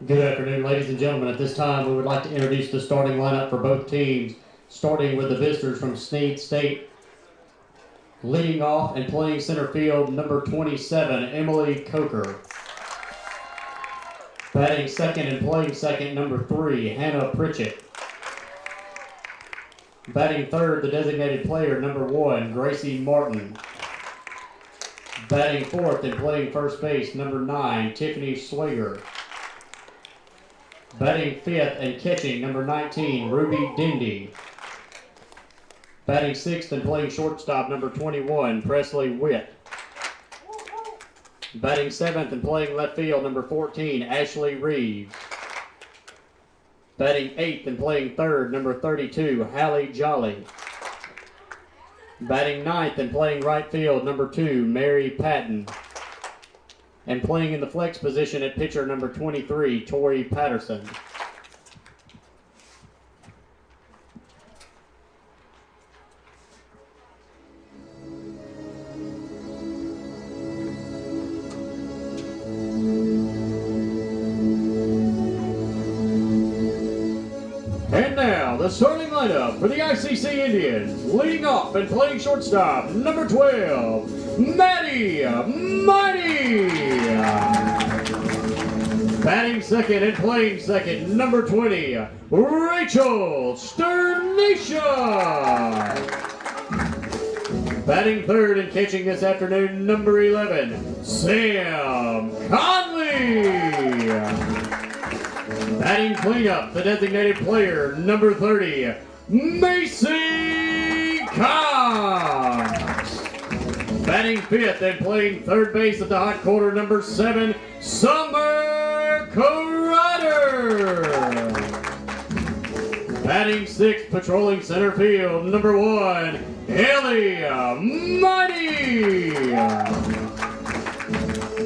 Good afternoon, ladies and gentlemen. At this time, we would like to introduce the starting lineup for both teams, starting with the visitors from Snead State. Leading off and playing center field, number 27, Emily Coker. Batting second and playing second, number 3, Hannah Pritchett. Batting third, the designated player, number 1, Gracie Martin. Batting fourth and playing first base, number 9, Tiffany Swager. Batting fifth and catching, number 19, Ruby Dindy. Batting sixth and playing shortstop, number 21, Presley Witt. Batting seventh and playing left field, number 14, Ashley Reeves. Batting eighth and playing third, number 32, Hallie Jolly. Batting ninth and playing right field, number 2, Mary Patton. And playing in the flex position at pitcher, number 23, Tori Patterson. And now, the starting lineup for the ICC Indians. Leading off and playing shortstop, number 12, Maddie Mighty. Batting second and playing second, number 20, Rachel Sternisha. Batting third and catching this afternoon, number 11, Sam Conley. Batting cleanup, the designated player, number 30, Macy Cox. Batting fifth and playing third base at the hot corner, number 7, Summer Carruthers. Batting sixth, patrolling center field, number 1, Haley Mighty.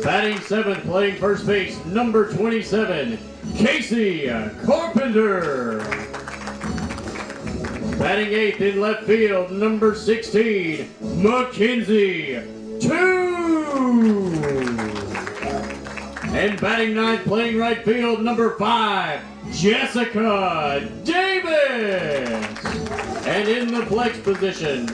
Batting seventh, playing first base, number 27, Casey Carpenter. Batting eighth in left field, number 16, Mackenzie 2. And batting ninth, playing right field, number 5, Jessica Davis. And in the flex position,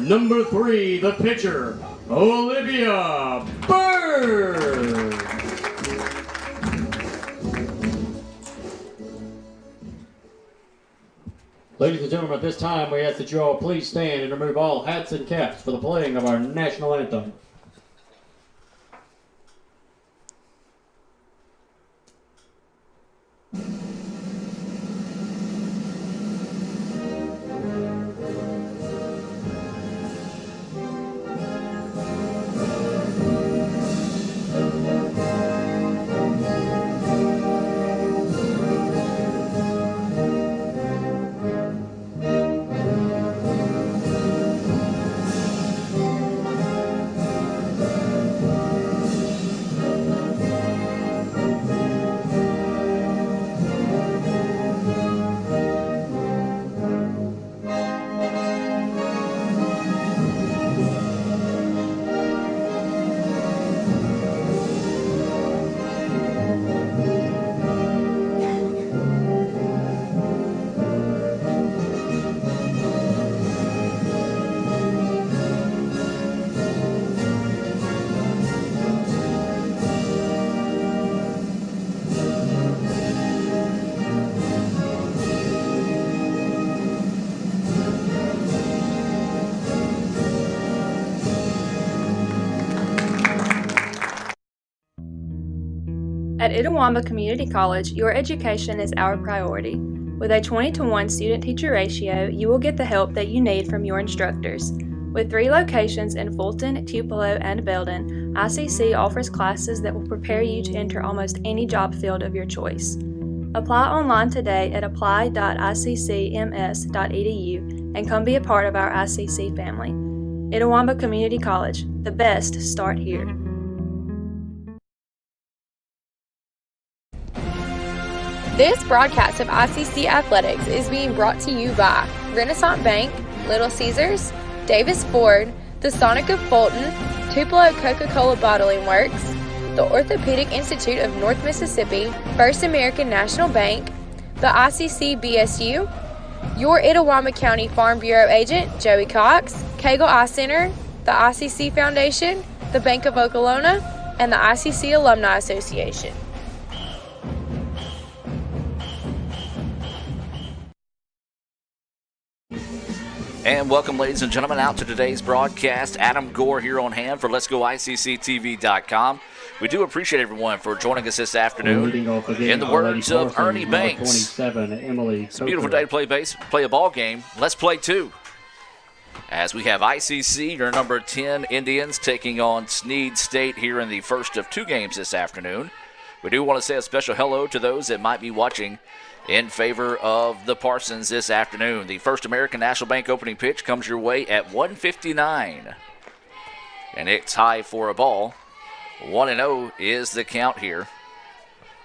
number 3, the pitcher, Olivia Bird. Ladies and gentlemen, at this time, we ask that you all please stand and remove all hats and caps for the playing of our national anthem. At Itawamba Community College, your education is our priority. With a 20-to-1 student-teacher ratio, you will get the help that you need from your instructors. With 3 locations in Fulton, Tupelo, and Belden, ICC offers classes that will prepare you to enter almost any job field of your choice. Apply online today at apply.iccms.edu and come be a part of our ICC family. Itawamba Community College, the best start here. This broadcast of ICC Athletics is being brought to you by Renaissance Bank, Little Caesars, Davis Ford, the Sonic of Fulton, Tupelo Coca-Cola Bottling Works, the Orthopedic Institute of North Mississippi, First American National Bank, the ICC BSU, your Itawamba County Farm Bureau agent, Joey Cox, Cagle Eye Center, the ICC Foundation, the Bank of Okolona, and the ICC Alumni Association. And welcome, ladies and gentlemen, out to today's broadcast. Adam Gore here on hand for Let'sGoICCTV.com. We do appreciate everyone for joining us this afternoon. In the words of Ernie Banks, it's a beautiful day to play a ball game. Let's play two. As we have ICC, your number 10 Indians, taking on Snead State here in the first of two games this afternoon. We do want to say a special hello to those that might be watching in favor of the Parsons this afternoon. The First American National Bank opening pitch comes your way at 1:59. And it's high for a ball. 1-0 is the count here.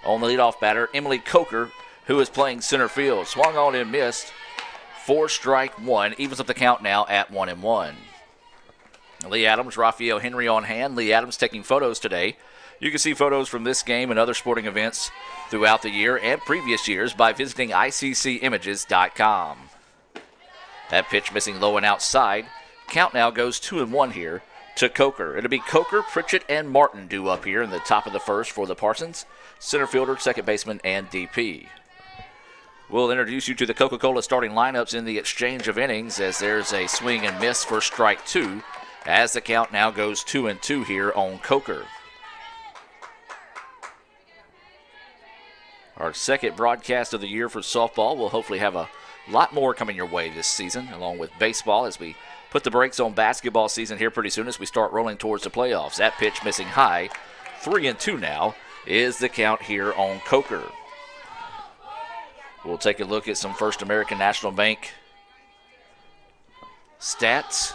On the leadoff batter, Emily Coker, who is playing center field. Swung on and missed. 4 strike 1. Evens up the count now at 1-1. Lee Adams, Raphael Henry on hand. Lee Adams taking photos today. You can see photos from this game and other sporting events throughout the year and previous years by visiting ICCimages.com. That pitch missing low and outside. Count now goes 2-1 here to Coker. It'll be Coker, Pritchett, and Martin due up here in the top of the first for the Parsons. Center fielder, second baseman, and DP. We'll introduce you to the Coca-Cola starting lineups in the exchange of innings as there's a swing and miss for strike 2 as the count now goes 2-2 here on Coker. Our second broadcast of the year for softball. We'll hopefully have a lot more coming your way this season, along with baseball, as we put the brakes on basketball season here pretty soon as we start rolling towards the playoffs. That pitch missing high. 3-2 now is the count here on Coker. We'll take a look at some First American National Bank stats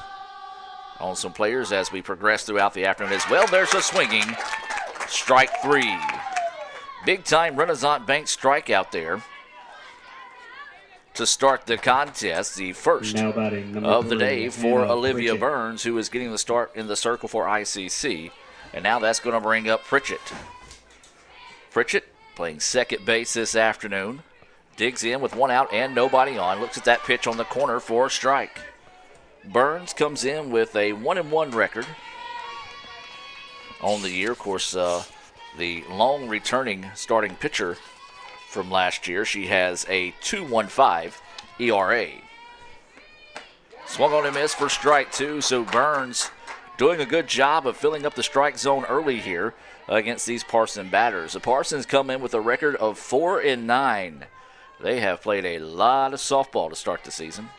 on some players as we progress throughout the afternoon as well. There's a swinging strike 3. Big-time Renaissance Bank strikeout there to start the contest, the first of the day for Olivia Burns, who is getting the start in the circle for ICC. And now that's going to bring up Pritchett. Pritchett playing second base this afternoon. Digs in with 1 out and nobody on. Looks at that pitch on the corner for a strike. Burns comes in with a 1-1 record on the year. Of course, the long returning starting pitcher from last year. She has a 2.15 ERA. Swung on and missed for strike 2, so Burns doing a good job of filling up the strike zone early here against these Parsons batters. The Parsons come in with a record of 4-9. They have played a lot of softball to start the season.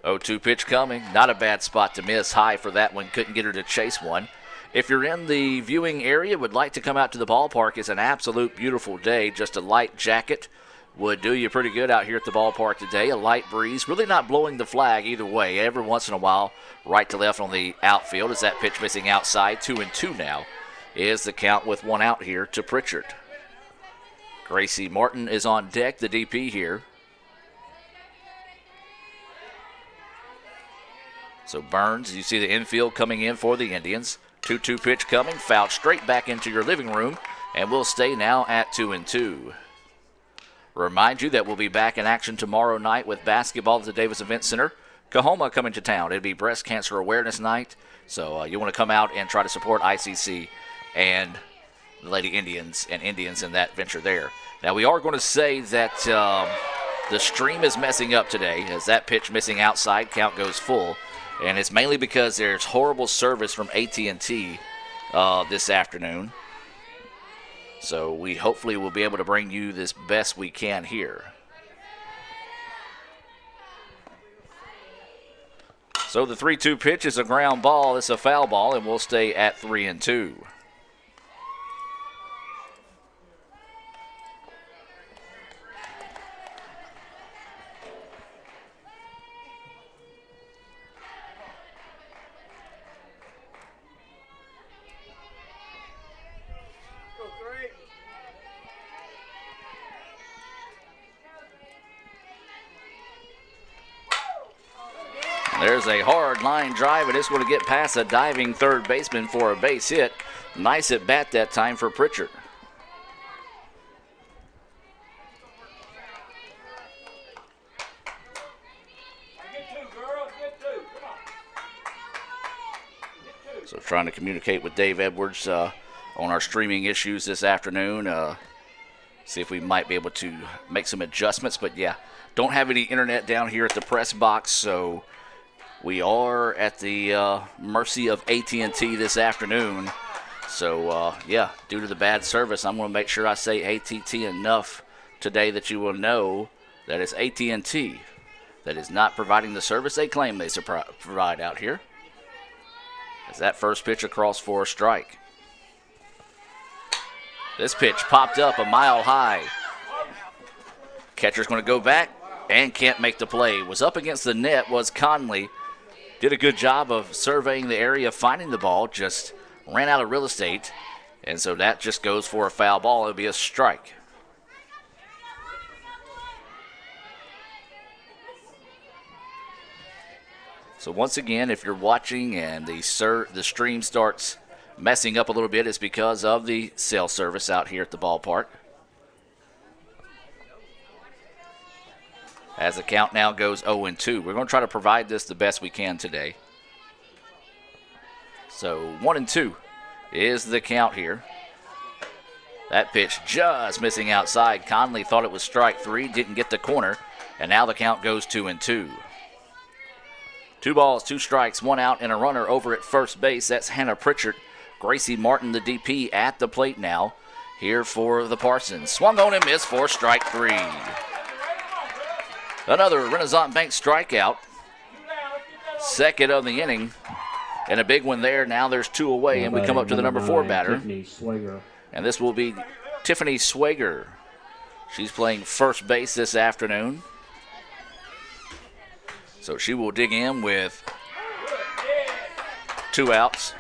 0-2 pitch coming. Not a bad spot to miss. High for that one. Couldn't get her to chase one. If you're in the viewing area, would like to come out to the ballpark, it's an absolute beautiful day. Just a light jacket would do you pretty good out here at the ballpark today. A light breeze, really not blowing the flag either way. Every once in a while, right to left on the outfield. Is that pitch missing outside? 2-2 now is the count with 1 out here to Pritchard. Gracie Martin is on deck, the DP here. So Burns, you see the infield coming in for the Indians. 2-2 pitch coming, fouled straight back into your living room, and we'll stay now at 2-2. Remind you that we'll be back in action tomorrow night with basketball at the Davis Event Center. Coahoma coming to town. It'll be Breast Cancer Awareness Night, so you want to come out and try to support ICC and the Lady Indians and Indians in that venture there. Now, we are going to say that the stream is messing up today as that pitch missing outside. Count goes full. And it's mainly because there's horrible service from AT&T this afternoon. So we hopefully will be able to bring you this best we can here. So the 3-2 pitch is a ground ball. It's a foul ball, and we'll stay at 3-2. There's a hard line drive, and it's going to get past a diving third baseman for a base hit. Nice at bat that time for Pritchard. So trying to communicate with Dave Edwards on our streaming issues this afternoon. See if we might be able to make some adjustments. But, yeah, don't have any internet down here at the press box, so we are at the mercy of AT&T this afternoon. So, yeah, due to the bad service, I'm going to make sure I say AT&T enough today that you will know that it's AT&T that is not providing the service they claim they provide out here. As that first pitch across for a strike. This pitch popped up a mile high. Catcher's going to go back and can't make the play. Was up against the net was Conley. Did a good job of surveying the area, finding the ball, just ran out of real estate. And so that just goes for a foul ball. It'll be a strike. So once again, if you're watching and the stream starts messing up a little bit, it's because of the cell service out here at the ballpark. As the count now goes 0-2. We're going to try to provide this the best we can today. So 1-2 is the count here. That pitch just missing outside. Conley thought it was strike three, didn't get the corner, and now the count goes 2-2. 2 balls, 2 strikes, 1 out, and a runner over at first base. That's Hannah Pritchard. Gracie Martin, the DP, at the plate now here for the Parsons. Swung on and missed for strike 3. Another Renaissance Bank strikeout. Second of the inning. And a big one there. Now there's 2 away, and we come up to the number 4 batter. And this will be Tiffany Swager. She's playing first base this afternoon. So she will dig in with 2 outs.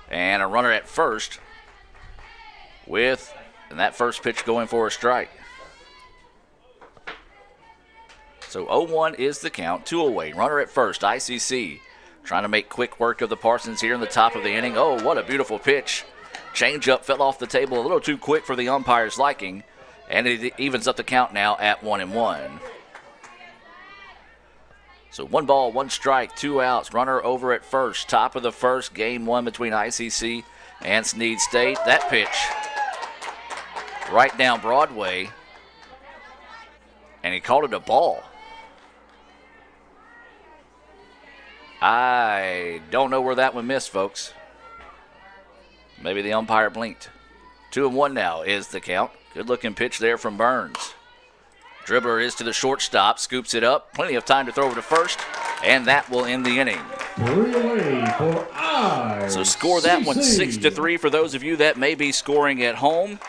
And a runner at first and that first pitch going for a strike. So 0-1 is the count, 2 away. Runner at first, ICC trying to make quick work of the Parsons here in the top of the inning. Oh, what a beautiful pitch. Changeup fell off the table a little too quick for the umpire's liking. And it evens up the count now at 1-1. So 1 ball, 1 strike, 2 outs. Runner over at first. Top of the first, game 1 between ICC and Snead State. That pitch right down Broadway. And he called it a ball. I don't know where that one missed, folks. Maybe the umpire blinked. 2-1 now is the count. Good looking pitch there from Burns. Dribbler is to the shortstop, scoops it up. Plenty of time to throw over to first, and that will end the inning. 3 away for ICC. So score that one 6-3 for those of you that may be scoring at home.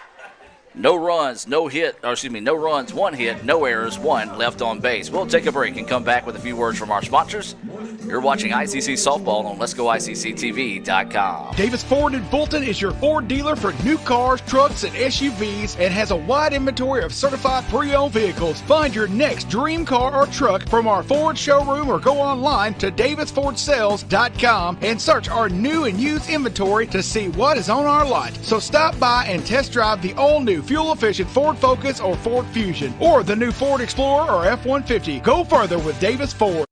No runs, no runs, 1 hit, no errors, 1 left on base. We'll take a break and come back with a few words from our sponsors. You're watching ICC Softball on Let'sGoICCTV.com. Davis Ford in Fulton is your Ford dealer for new cars, trucks, and SUVs and has a wide inventory of certified pre-owned vehicles. Find your next dream car or truck from our Ford showroom or go online to DavisFordSales.com and search our new and used inventory to see what is on our lot. So stop by and test drive the all-new fuel-efficient Ford Focus or Ford Fusion or the new Ford Explorer or F-150. Go further with Davis Ford.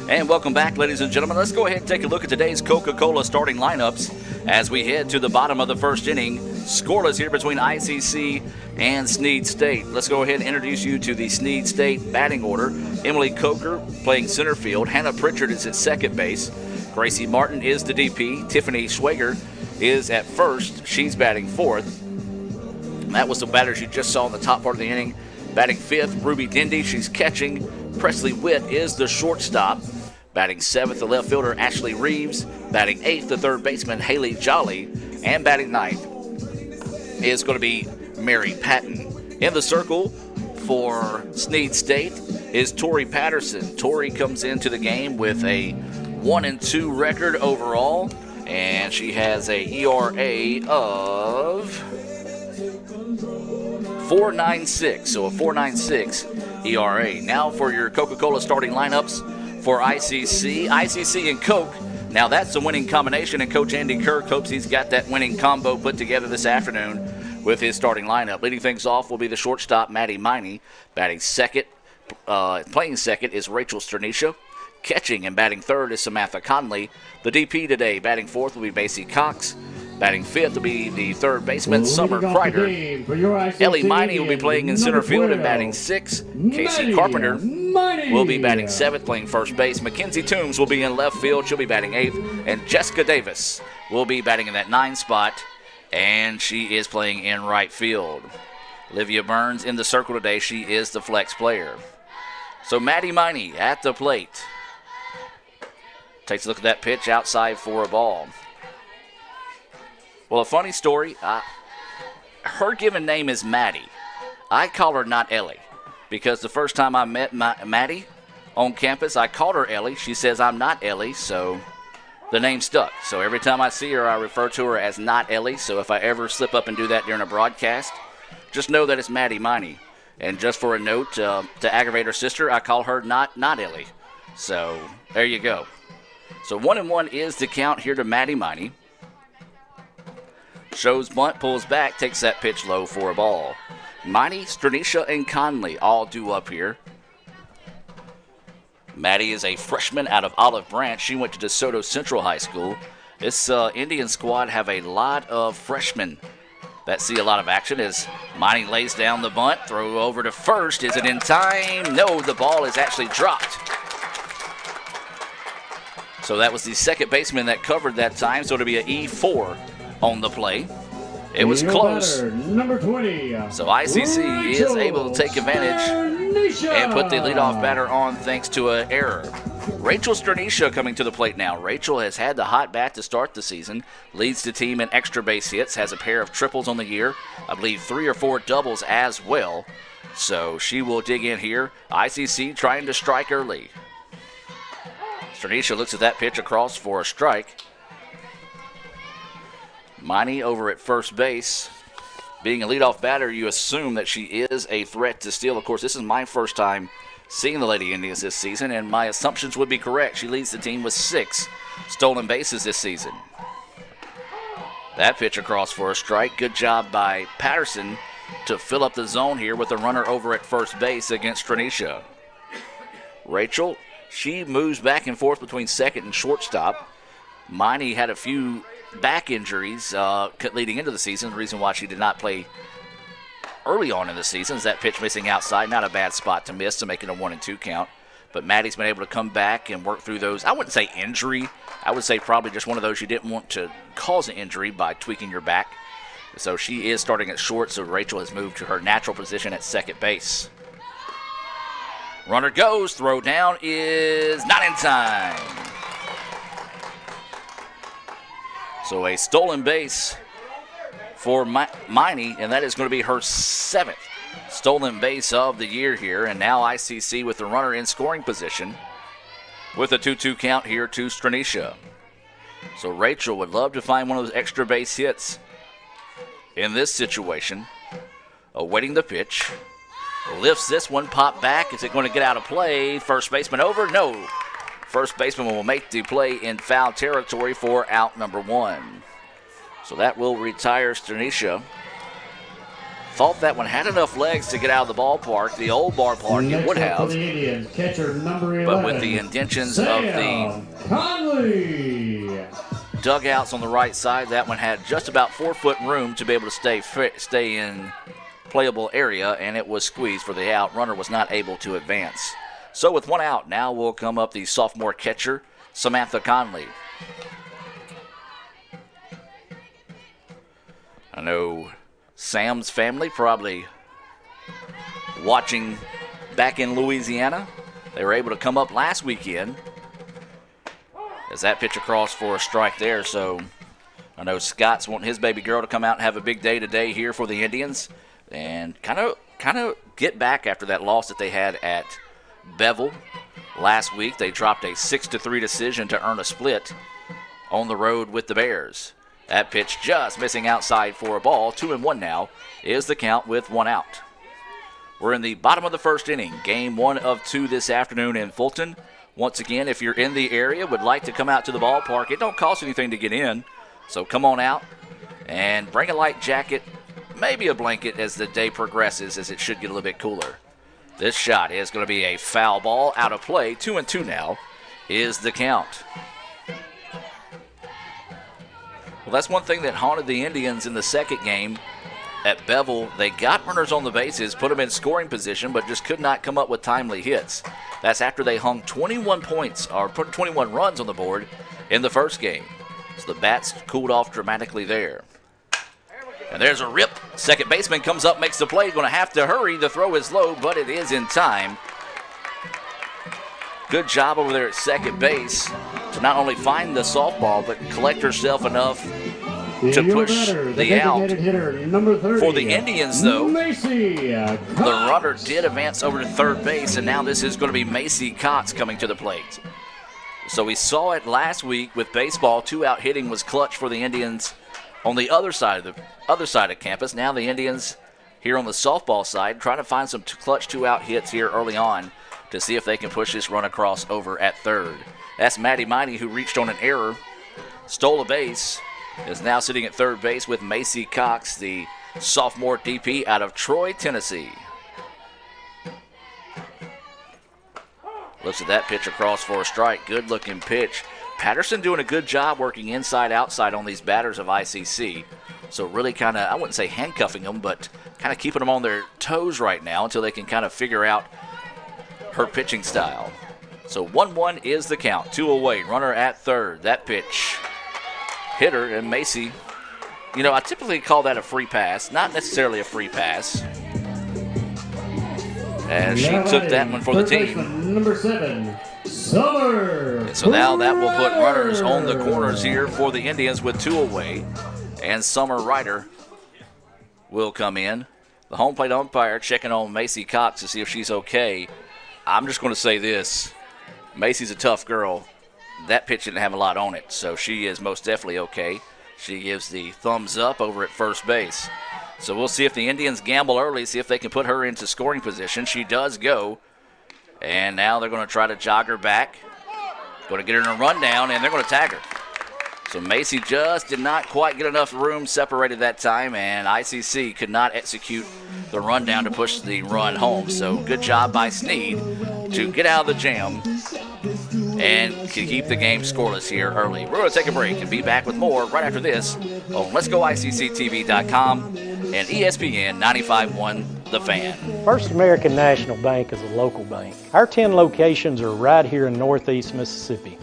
And welcome back, ladies and gentlemen. Let's go ahead and take a look at today's Coca-Cola starting lineups as we head to the bottom of the first inning. Scoreless here between ICC and Snead State. Let's go ahead and introduce you to the Snead State batting order. Emily Coker playing center field. Hannah Pritchard is at second base. Gracie Martin is the DP. Tiffany Swager is at first. She's batting fourth. That was the batters you just saw in the top part of the inning. Batting fifth, Ruby Dindy. She's catching. Presley Witt is the shortstop. Batting seventh, the left fielder, Ashley Reeves. Batting eighth, the third baseman, Haley Jolly. And batting ninth is going to be Mary Patton. In the circle for Snead State is Tori Patterson. Tori comes into the game with a 1-2 record overall, and she has a ERA of .496, so a .496 ERA. Now for your Coca-Cola starting lineups for ICC. ICC and Coke. Now that's the winning combination, and Coach Andy Kirk hopes he's got that winning combo put together this afternoon with his starting lineup. Leading things off will be the shortstop, Maddie Miney. Batting second, playing second is Rachel Sternisha. Catching and batting third is Samantha Conley. The DP today, batting fourth will be Macy Cox. Batting fifth will be the third baseman, Summer Kreider. Ellie Miney will be playing in center field and batting sixth. Casey Carpenter will be batting seventh, playing first base. Mackenzie Toombs will be in left field. She'll be batting eighth. And Jessica Davis will be batting in that 9 spot, and she is playing in right field. Olivia Burns in the circle today. She is the flex player. So Maddie Miney at the plate. Takes a look at that pitch outside for a ball. Well, a funny story, her given name is Maddie. I call her not Ellie because the first time I met Maddie on campus, I called her Ellie. She says I'm not Ellie, so the name stuck. So every time I see her, I refer to her as not Ellie. So if I ever slip up and do that during a broadcast, just know that it's Maddie Miney. And just for a note, to aggravate her sister, I call her not Ellie. So there you go. So 1-1 is the count here to Maddie Miney. Shows bunt, pulls back, takes that pitch low for a ball. Miney, Sternisha, and Conley all due up here. Maddie is a freshman out of Olive Branch. She went to DeSoto Central High School. This Indian squad have a lot of freshmen that see a lot of action as Miney lays down the bunt. Throw over to first. Is it in time? No, the ball is actually dropped. So that was the second baseman that covered that time, so it'll be an E4 on the play. It was close. Number 20. So ICC is able to take advantage and put the leadoff batter on thanks to an error. Rachel Sternisha coming to the plate now. Rachel has had the hot bat to start the season, leads the team in extra base hits, has a pair of triples on the year, I believe 3 or 4 doubles as well. So she will dig in here. ICC trying to strike early. Sternisha looks at that pitch across for a strike. Miney over at first base. Being a leadoff batter, you assume that she is a threat to steal. Of course, this is my first time seeing the Lady Indians this season, and my assumptions would be correct. She leads the team with 6 stolen bases this season. That pitch across for a strike. Good job by Patterson to fill up the zone here with a runner over at first base against Sternisha. Rachel, she moves back and forth between second and shortstop. Miney had a few back injuries leading into the season. The reason why she did not play early on in the season is that pitch missing outside. Not a bad spot to miss to make it a 1-2 count. But Maddie's been able to come back and work through those. I wouldn't say injury. I would say probably just one of those you didn't want to cause an injury by tweaking your back. So she is starting at short, so Rachel has moved to her natural position at second base. Runner goes. Throw down is not in time. So a stolen base for Miney, and that is going to be her 7th stolen base of the year here. And now ICC with the runner in scoring position with a 2-2 count here to Sternisha. So Rachel would love to find one of those extra base hits in this situation. Awaiting the pitch. Lifts this one, pop back. Is it going to get out of play? First baseman over? No. First baseman will make the play in foul territory for out number 1. So that will retire Sternisha. Thought that one had enough legs to get out of the ballpark. The old ballpark it would have. Indians, catcher number 11, but with the indentions of the Conley dugouts on the right side, that one had just about 4-foot room to be able to stay in playable area, and it was squeezed for the out. Runner was not able to advance. So with 1 out, now will come up the sophomore catcher, Samantha Conley. I know Sam's family probably watching back in Louisiana. They were able to come up last weekend as that pitch across for a strike there. So I know Scott's wanting his baby girl to come out and have a big day today here for the Indians and kind of get back after that loss that they had at Bevel last week. They dropped a 6-3 decision to earn a split on the road with the Bears. That pitch just missing outside for a ball. 2-1 now is the count with 1 out. We're in the bottom of the first inning. Game 1 of 2 this afternoon in Fulton. Once again, if you're in the area, would like to come out to the ballpark, it don't cost anything to get in. So come on out and bring a light jacket, maybe a blanket as the day progresses, as it should get a little bit cooler. This shot is going to be a foul ball out of play. 2-2 now is the count. Well, that's one thing that haunted the Indians in the second game at Bevel. They got runners on the bases, put them in scoring position, but just could not come up with timely hits. That's after they hung 21 points, or put 21 runs on the board in the first game. So the bats cooled off dramatically there. And there's a rip. Second baseman comes up, makes the play. Going to have to hurry. The throw is low, but it is in time. Good job over there at second base to not only find the softball, but collect herself enough to push the out. For the Indians, though, the runner did advance over to third base, and now this is going to be Macy Cox coming to the plate. So we saw it last week with baseball. 2-out hitting was clutch for the Indians on the other side of campus. Now the Indians here on the softball side trying to find some clutch 2-out hits here early on to see if they can push this run across over at third. That's Maddie Mighty, who reached on an error, stole a base, is now sitting at third base with Macy Cox, the sophomore DP out of Troy, Tennessee. Looks at that pitch across for a strike. Good-looking pitch. Patterson doing a good job working inside, outside on these batters of ICC. So really kind of, I wouldn't say handcuffing them, but kind of keeping them on their toes right now until they can kind of figure out her pitching style. So 1-1 is the count. 2 away. Runner at third. That pitch. Hitter and Macy. You know, I typically call that a free pass. Not necessarily a free pass. As she took that one for the team. Number 7, Summer. And so now that will put runners on the corners here for the Indians with 2 away. And Summer Ryder will come in. The home plate umpire checking on Macy Cox to see if she's okay. I'm just going to say this. Macy's a tough girl. That pitch didn't have a lot on it, so she is most definitely okay. She gives the thumbs up over at first base. So we'll see if the Indians gamble early, see if they can put her into scoring position. She does go. And now they're going to try to jog her back. Going to get her in a rundown, and they're going to tag her. So Macy just did not quite get enough room separated that time, and ICC could not execute the rundown to push the run home. So good job by Snead to get out of the jam and to keep the game scoreless here early. We're going to take a break and be back with more right after this on Let'sGoICCTV.com and ESPN 95.1 The Fan. First American National Bank is a local bank. Our 10 locations are right here in Northeast Mississippi.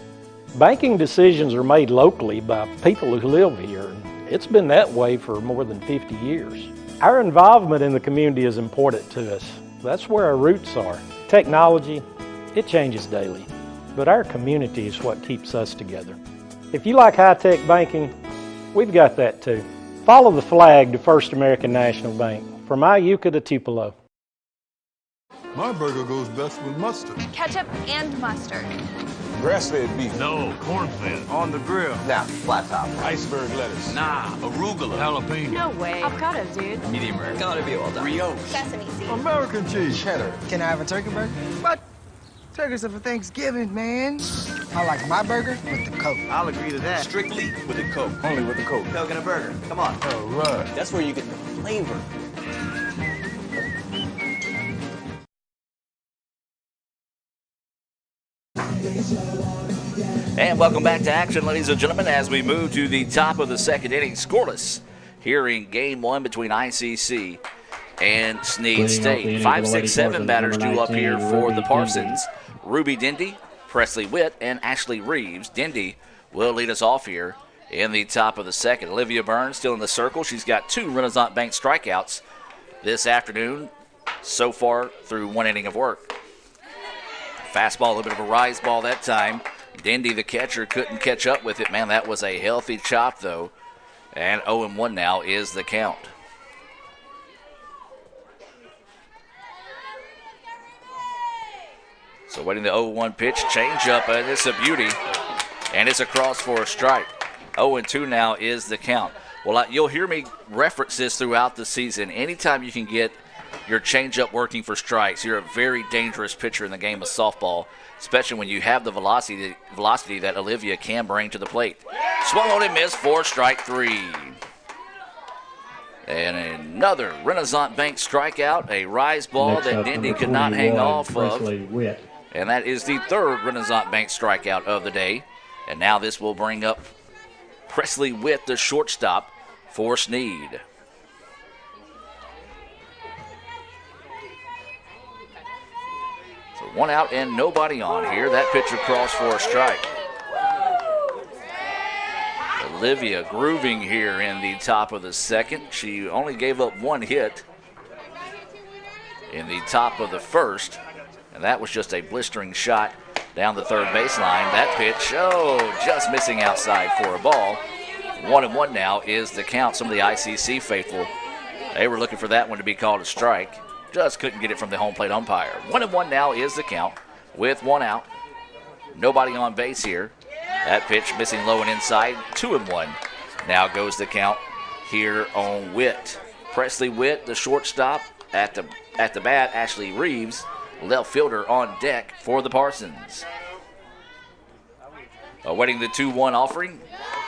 Banking decisions are made locally by people who live here. It's been that way for more than 50 years. Our involvement in the community is important to us. That's where our roots are. Technology, it changes daily, but our community is what keeps us together. If you like high-tech banking, we've got that too. Follow the flag to First American National Bank, from Iuka to Tupelo. My burger goes best with mustard. Ketchup and mustard. Grass-fed beef. No, corn-fed. On the grill. Now, flat top. Iceberg lettuce. Nah, arugula. Jalapeno. No way. Avocado, dude. Medium rare. Gotta be well done. Brioche. Sesame seeds. American cheese. Cheddar. Can I have a turkey burger? What? Turkeys are for Thanksgiving, man. I like my burger with the Coke. I'll agree to that. Strictly with the Coke. Only with the Coke. Coke and a burger. Come on. All right. That's where you get the flavor. And welcome back to action, ladies and gentlemen, as we move to the top of the second inning, scoreless here in Game 1 between ICC and Snead State. 5, 6, 7 batters due up here for the Parsons. Ruby Dindy, Presley Witt, and Ashley Reeves. Dindy will lead us off here in the top of the second. Olivia Burns still in the circle. She's got 2 Renaissance Bank strikeouts this afternoon so far through 1 inning of work. Fastball, a little bit of a rise ball that time. Dindy, the catcher, couldn't catch up with it. Man, that was a healthy chop, though. And 0-1 now is the count. So waiting the 0-1 pitch, change up, and it's a beauty. And it's across for a strike. 0-2 now is the count. Well, you'll hear me reference this throughout the season. Anytime you can get your changeup working for strikes, you're a very dangerous pitcher in the game of softball, especially when you have the velocity that Olivia can bring to the plate. Swung on and missed for strike 3. And another Renaissance Bank strikeout, a rise ball Next that up, Dindy number could not hang 21, off Presley of. Witt. And that is the third Renaissance Bank strikeout of the day. And now this will bring up Presley Witt, the shortstop for Snead. So 1 out and nobody on here. That pitcher crossed for a strike. Olivia grooving here in the top of the second. She only gave up 1 hit in the top of the first, and that was just a blistering shot down the third baseline. That pitch, just missing outside for a ball. 1-1 now is the count. Some of the ICC faithful, they were looking for that one to be called a strike. Just couldn't get it from the home plate umpire. 1-1 now is the count with 1 out. Nobody on base here. That pitch missing low and inside. 2-1. Now goes the count here on Witt. Presley Witt, the shortstop, at the bat. Ashley Reeves, left fielder, on deck for the Parsons. Awaiting the 2-1 offering,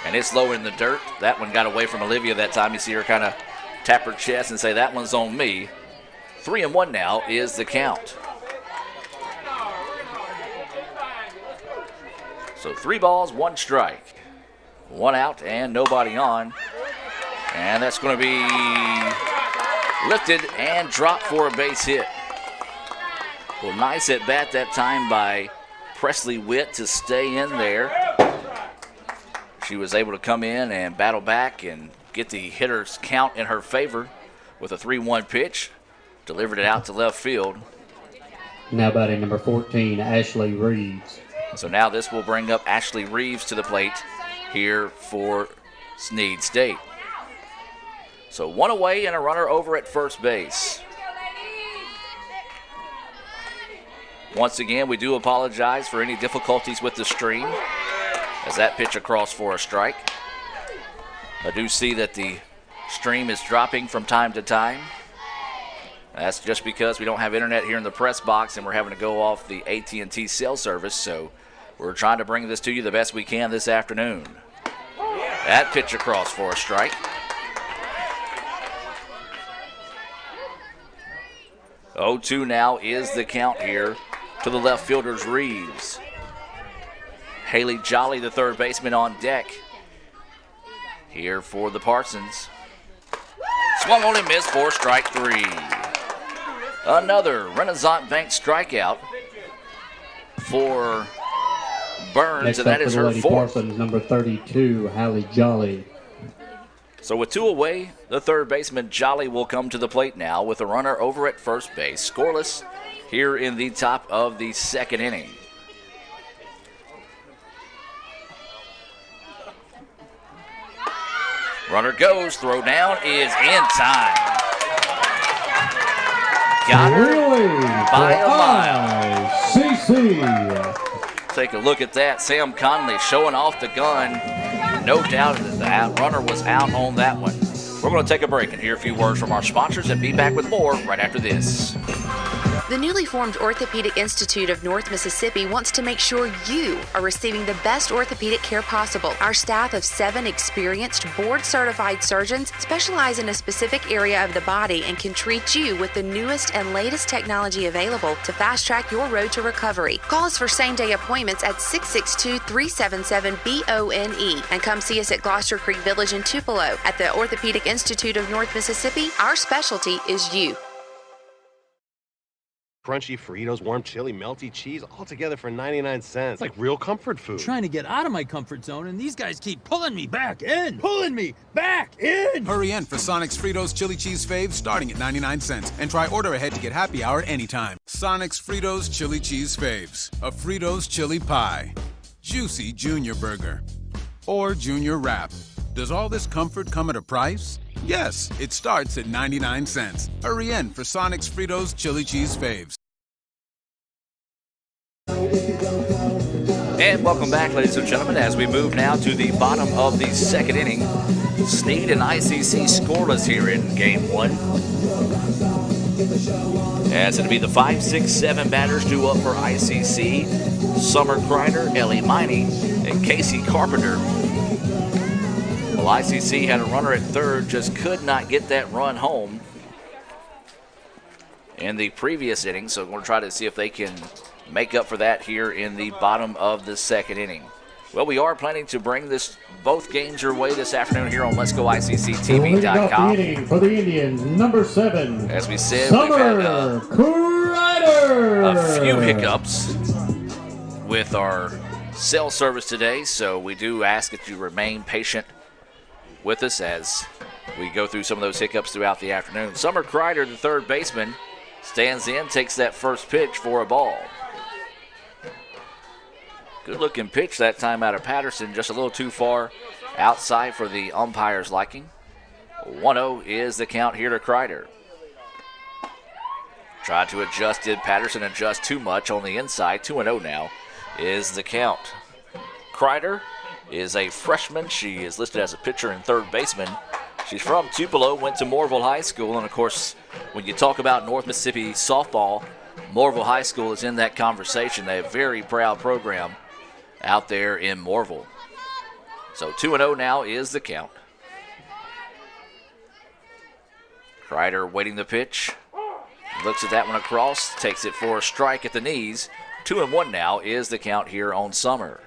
and it's low in the dirt. That one got away from Olivia that time. You see her kind of tap her chest and say, that one's on me. 3-1 now is the count. So 3 balls, 1 strike. 1 out and nobody on. And that's going to be lifted and dropped for a base hit. Well, nice at bat that time by Presley Witt to stay in there. She was able to come in and battle back and get the hitter's count in her favor with a 3-1 pitch. Delivered it out to left field. Now batting number 14, Ashley Reeves. So now this will bring up Ashley Reeves to the plate here for Snead State. So 1 away and a runner over at first base. Once again, we do apologize for any difficulties with the stream as that pitch across for a strike. I do see that the stream is dropping from time to time. That's just because we don't have internet here in the press box and we're having to go off the AT&T cell service, so we're trying to bring this to you the best we can this afternoon. That pitch across for a strike. 0-2 now is the count here to the left fielder's Reeves. Haley Jolly, the third baseman, on deck here for the Parsons. Swung on and missed for strike 3. Another Renaissance Bank strikeout for Burns, Next and that up is for the her Lady 4th. Parsons, number 32, Hallie Jolly. So with 2 away, the third baseman Jolly will come to the plate now with a runner over at first base. Scoreless here in the top of the second inning. Runner goes, throw down is in time. Got her Really? by a mile. ICC. Take a look at that. Sam Conley showing off the gun. No doubt that runner was out on that one. We're going to take a break and hear a few words from our sponsors and be back with more right after this. The newly formed Orthopedic Institute of North Mississippi wants to make sure you are receiving the best orthopedic care possible. Our staff of 7 experienced, board-certified surgeons specialize in a specific area of the body and can treat you with the newest and latest technology available to fast-track your road to recovery. Call us for same-day appointments at 662-377-BONE and come see us at Gloucester Creek Village in Tupelo. At the Orthopedic Institute of North Mississippi, our specialty is you. Crunchy Fritos, warm chili, melty cheese, all together for 99 cents. Like real comfort food. I'm trying to get out of my comfort zone, and these guys keep pulling me back in. Pulling me back in! Hurry in for Sonic's Fritos Chili Cheese Faves starting at 99 cents. And try order ahead to get happy hour anytime. Sonic's Fritos Chili Cheese Faves. A Fritos chili pie. Juicy Junior Burger. Or Junior Wrap. Does all this comfort come at a price? Yes, it starts at 99 cents. Hurry in for Sonic's Fritos Chili Cheese Faves. And welcome back, ladies and gentlemen, as we move now to the bottom of the second inning. Snead and ICC scoreless here in game one. As it'll be the 5, 6, 7 batters due up for ICC. Summer Kreider, Ellie Miney, and Casey Carpenter. Well, ICC had a runner at third, just could not get that run home in the previous inning. So we're going to try to see if they can make up for that here in the bottom of the second inning. Well, we are planning to bring both games your way this afternoon here on Let's Go ICCTV.com. Leading off for the Indians, number 7. As we said, Summer we've had Kreider. a few hiccups with our cell service today, so we do ask that you remain patient with us as we go through some of those hiccups throughout the afternoon. Summer Kreider, the third baseman, stands in, takes that first pitch for a ball. Good-looking pitch that time out of Patterson, just a little too far outside for the umpire's liking. 1-0 is the count here to Kreider. Tried to adjust, did Patterson adjust too much on the inside? 2-0 now is the count. Kreider is a freshman. She is listed as a pitcher and third baseman. She's from Tupelo, went to Moorville High School, and of course, when you talk about North Mississippi softball, Moorville High School is in that conversation. They have a very proud program out there in Moorville. So 2-0 now is the count. Kreider waiting the pitch. Looks at that one across, takes it for a strike at the knees. 2-1 now is the count here on Summer.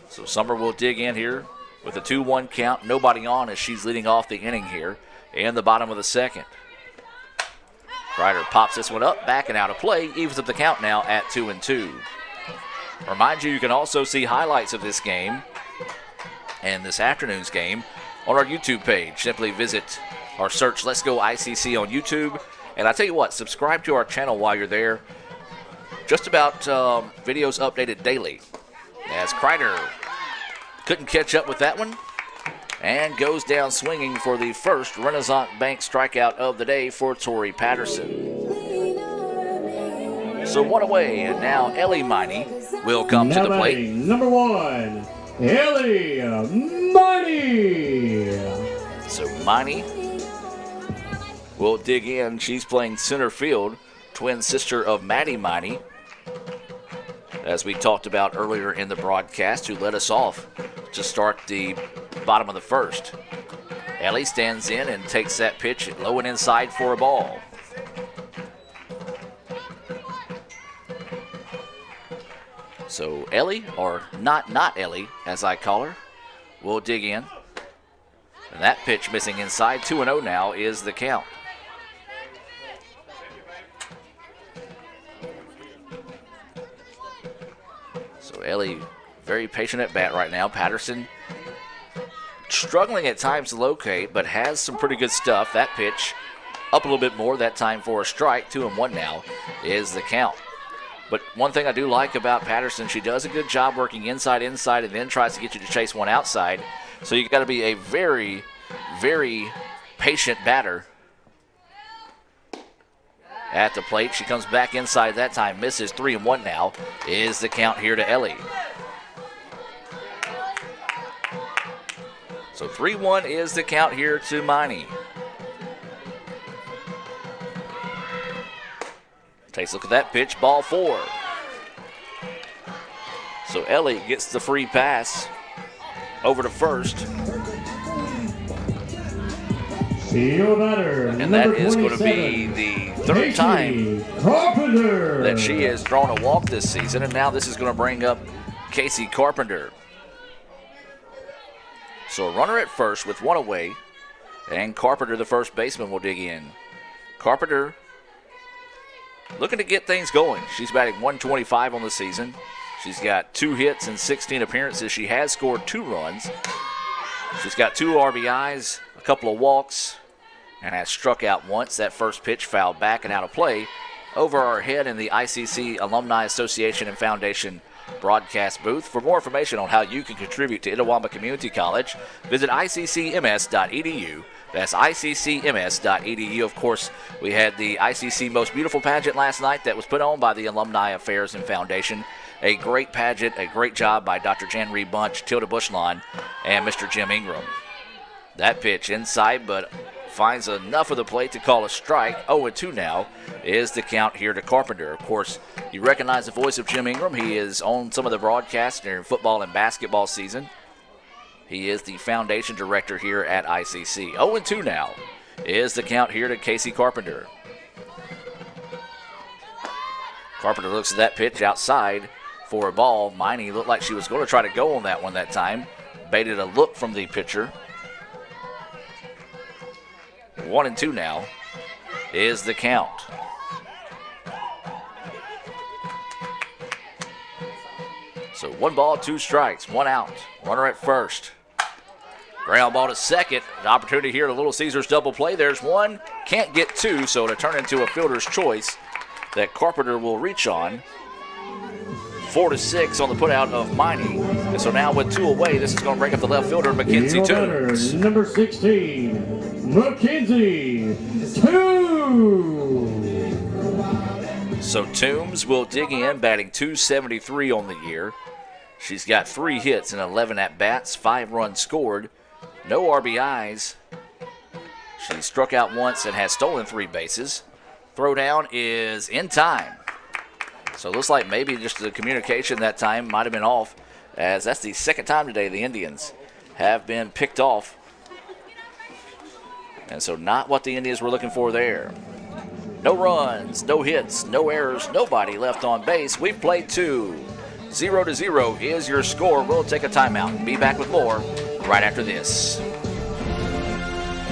So Summer will dig in here with a 2-1 count. Nobody on as she's leading off the inning here in the bottom of the second. Kreider pops this one up, back and out of play, evens up the count now at 2-2. Remind you can also see highlights of this game and this afternoon's game on our YouTube page. Simply visit or search Let's Go ICC on YouTube. And I tell you what, subscribe to our channel while you're there. Just about videos updated daily. As Kreider couldn't catch up with that one and goes down swinging for the first Renaissance Bank strikeout of the day for Tori Patterson. So one away, and now Ellie Miney will come to the plate. Number 1, Ellie Miney. So Miney will dig in. She's playing center field, twin sister of Maddie Miney, as we talked about earlier in the broadcast, who led us off to start the bottom of the first. Ellie stands in and takes that pitch low and inside for a ball. So Ellie, or not Ellie, as I call her, will dig in. And that pitch missing inside. 2-0 now is the count. So Ellie very patient at bat right now. Patterson struggling at times to locate, but has some pretty good stuff. That pitch up a little bit more, that time for a strike. 2-1 now is the count. But one thing I do like about Patterson, she does a good job working inside, and then tries to get you to chase one outside. So you've got to be a very, very patient batter at the plate. She comes back inside that time, misses. 3-1 now is the count here to Ellie. So 3-1 is the count here to Miney. Takes a look at that pitch, ball 4. So Ellie gets the free pass over to first. And that is going to be the third time that she has drawn a walk this season. And now this is going to bring up Casey Carpenter. So a runner at first with one away. And Carpenter, the first baseman, will dig in. Carpenter looking to get things going. She's batting .125 on the season. She's got 2 hits and 16 appearances. She has scored 2 runs. She's got 2 RBIs, a couple of walks, and has struck out once. That first pitch fouled back and out of play over our head in the ICC Alumni Association and Foundation broadcast booth. For more information on how you can contribute to Itawamba Community College, visit iccms.edu That's iccms.edu. Of course, we had the ICC Most Beautiful pageant last night that was put on by the Alumni Affairs and Foundation. A great pageant, a great job by Dr. Jan Reed Bunch, Tilda Bushlawn, and Mr. Jim Ingram. That pitch inside, but finds enough of the plate to call a strike. 0-2 now is the count here to Carpenter. Of course, you recognize the voice of Jim Ingram. He is on some of the broadcasts during football and basketball season. He is the foundation director here at ICC. 0-2 now is the count here to Casey Carpenter. Carpenter looks at that pitch outside for a ball. Miney looked like she was going to try to go on that one that time. Baited a look from the pitcher. 1-2 now is the count. So 1 ball, 2 strikes, 1 out. Runner at first. Ground ball to second. An opportunity here to Little Caesars double play. There's 1. Can't get 2, so to turn into a fielder's choice that Carpenter will reach on. 4-6 on the putout of Miney. And so now with 2 away, this is going to bring up the left fielder, Mackenzie Toombs. Number 16, Mackenzie Toombs. So Toombs will dig in, batting .273 on the year. She's got 3 hits and 11 at-bats, 5 runs scored, no RBIs. She struck out once and has stolen 3 bases. Throwdown is in time. So it looks like maybe just the communication that time might have been off, as that's the second time today the Indians have been picked off. And so not what the Indians were looking for there. No runs, no hits, no errors, nobody left on base. We've played 2. 0-0 is your score. We'll take a timeout. Be back with more right after this.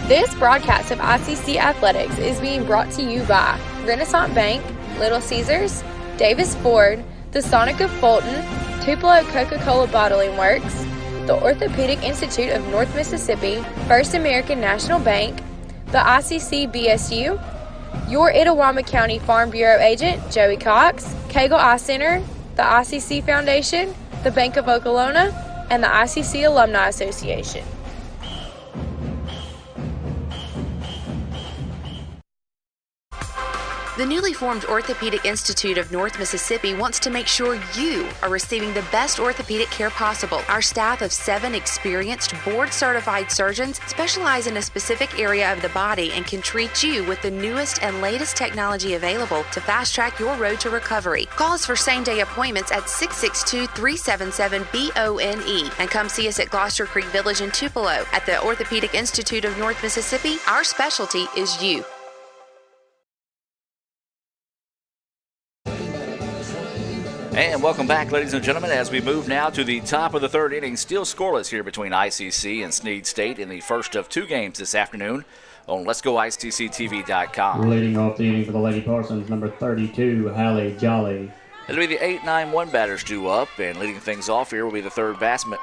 This broadcast of ICC Athletics is being brought to you by Renaissance Bank, Little Caesars, Davis Ford, the Sonic of Fulton, Tupelo Coca-Cola Bottling Works, the Orthopedic Institute of North Mississippi, First American National Bank, the ICC BSU, your Itawamba County Farm Bureau agent, Joey Cox, Cagle Eye Center, the ICC Foundation, the Bank of Okolona, and the ICC Alumni Association. The newly formed Orthopedic Institute of North Mississippi wants to make sure you are receiving the best orthopedic care possible. Our staff of 7 experienced, board-certified surgeons specialize in a specific area of the body and can treat you with the newest and latest technology available to fast-track your road to recovery. Call us for same-day appointments at 662-377-BONE and come see us at Gloucester Creek Village in Tupelo. At the Orthopedic Institute of North Mississippi, our specialty is you. And welcome back, ladies and gentlemen, as we move now to the top of the 3rd inning. Still scoreless here between ICC and Snead State in the first of 2 games this afternoon on Let'sGoICCTV.com. Leading off the inning for the Lady Parsons, number 32, Hallie Jolly. It'll be the 8-9-1 batters due up, and leading things off here will be the third baseman,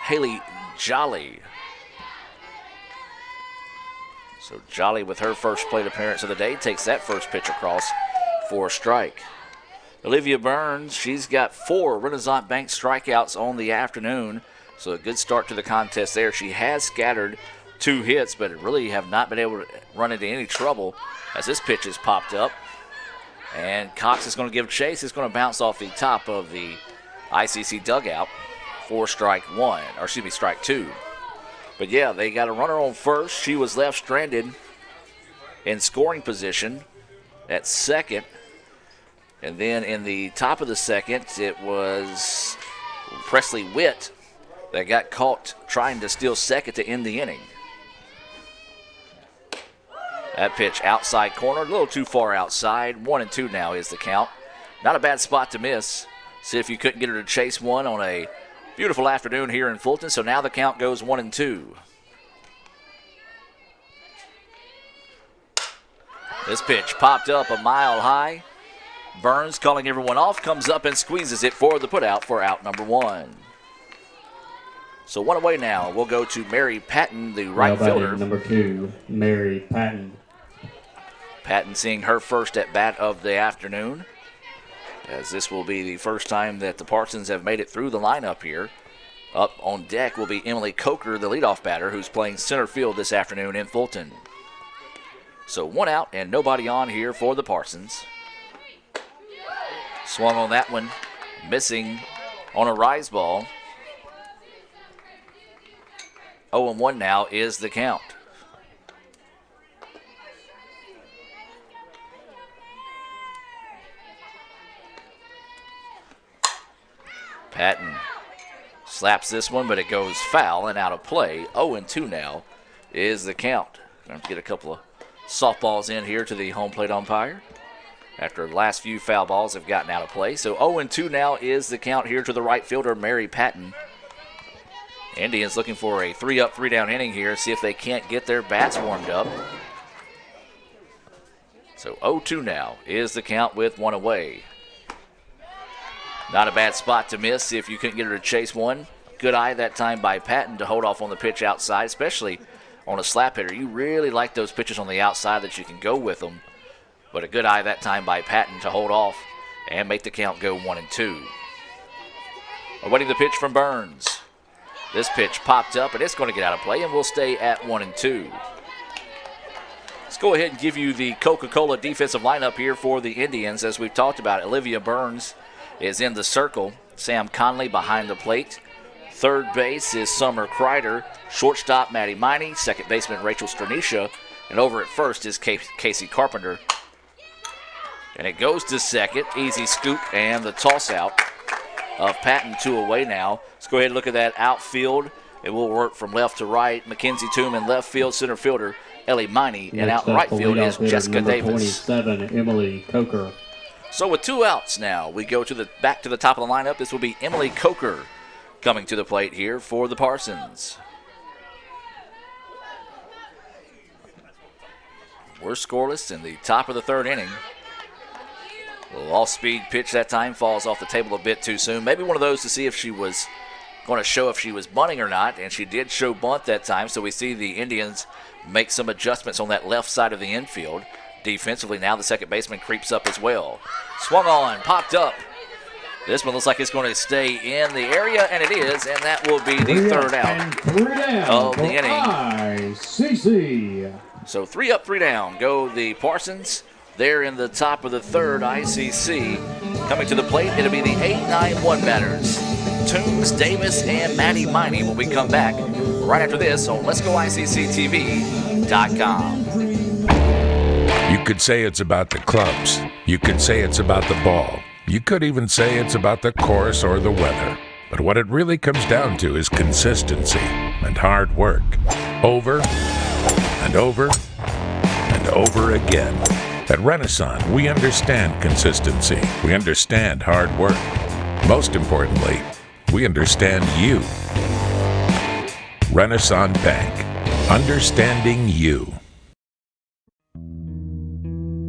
Haley Jolly. So Jolly, with her first plate appearance of the day, takes that first pitch across for a strike. Olivia Burns, she's got 4 Renaissance Bank strikeouts on the afternoon, so a good start to the contest there. She has scattered 2 hits, but really have not been able to run into any trouble as this pitch has popped up. And Cox is going to give chase. It's going to bounce off the top of the ICC dugout for strike 2. But yeah, they got a runner on first. She was left stranded in scoring position at second. And then in the top of the second, it was Presley Witt that got caught trying to steal second to end the inning. That pitch outside corner, a little too far outside. 1-2 now is the count. Not a bad spot to miss. See if you couldn't get her to chase one on a beautiful afternoon here in Fulton. So now the count goes 1-2. This pitch popped up a mile high. Burns, calling everyone off, comes up and squeezes it for the putout for out number 1. So 1 away now. We'll go to Mary Patton, the right fielder. Number 2, Mary Patton. Patton seeing her first at bat of the afternoon, as this will be the first time that the Parsons have made it through the lineup here Up on deck will be Emily Coker, the leadoff batter, who's playing center field this afternoon in Fulton. So 1 out and nobody on here for the Parsons. Swung on that one, missing on a rise ball. 0-1 now is the count. Patton slaps this one, but it goes foul and out of play. 0-2 now is the count. Going to get a couple of softballs in here to the home plate umpire after the last few foul balls have gotten out of play. So 0-2 now is the count here to the right fielder, Mary Patton. Indians looking for a 3-up, 3-down inning here, see if they can't get their bats warmed up. So 0-2 now is the count with 1 away. Not a bad spot to miss. See if you couldn't get her to chase one. Good eye that time by Patton to hold off on the pitch outside, especially on a slap hitter. You really like those pitches on the outside that you can go with them. But a good eye that time by Patton to hold off and make the count go 1-2. Awaiting the pitch from Burns. This pitch popped up and it's going to get out of play and we'll stay at 1-2. Let's go ahead and give you the Coca-Cola defensive lineup here for the Indians. As we've talked about, Olivia Burns is in the circle. Sam Conley behind the plate. Third base is Summer Kreider. Shortstop, Maddie Miney. Second baseman, Rachel Sternisha. And over at first is Casey Carpenter. And it goes to second. Easy scoop and the toss out of Patton, 2 away now. Let's go ahead and look at that outfield. It will work from left to right. Mackenzie Toom in left field, center fielder Ellie Miney. And out in right field is Jessica Davis. 27, Emily Coker. So with 2 outs now, we go to back to the top of the lineup. This will be Emily Coker coming to the plate here for the Parsons. We're scoreless in the top of the 3rd inning. A little off-speed pitch that time falls off the table a bit too soon. Maybe one of those to see if she was going to show if she was bunting or not, and she did show bunt that time, so we see the Indians make some adjustments on that left side of the infield. Defensively now, the second baseman creeps up as well. Swung on, popped up. This one looks like it's going to stay in the area, and it is, and that will be the 3rd out of the inning. ICC. So 3 up, 3 down go the Parsons. There in the top of the 3rd, ICC. Coming to the plate, it'll be the 8-9-1 batters. Toombs, Davis, and Maddie Miney when we come back right after this on Let'sGoICCTV.com. You could say it's about the clubs. You could say it's about the ball. You could even say it's about the course or the weather. But what it really comes down to is consistency and hard work. Over and over and over again. At Renaissance, we understand consistency. We understand hard work. Most importantly, we understand you. Renaissance Bank. Understanding you.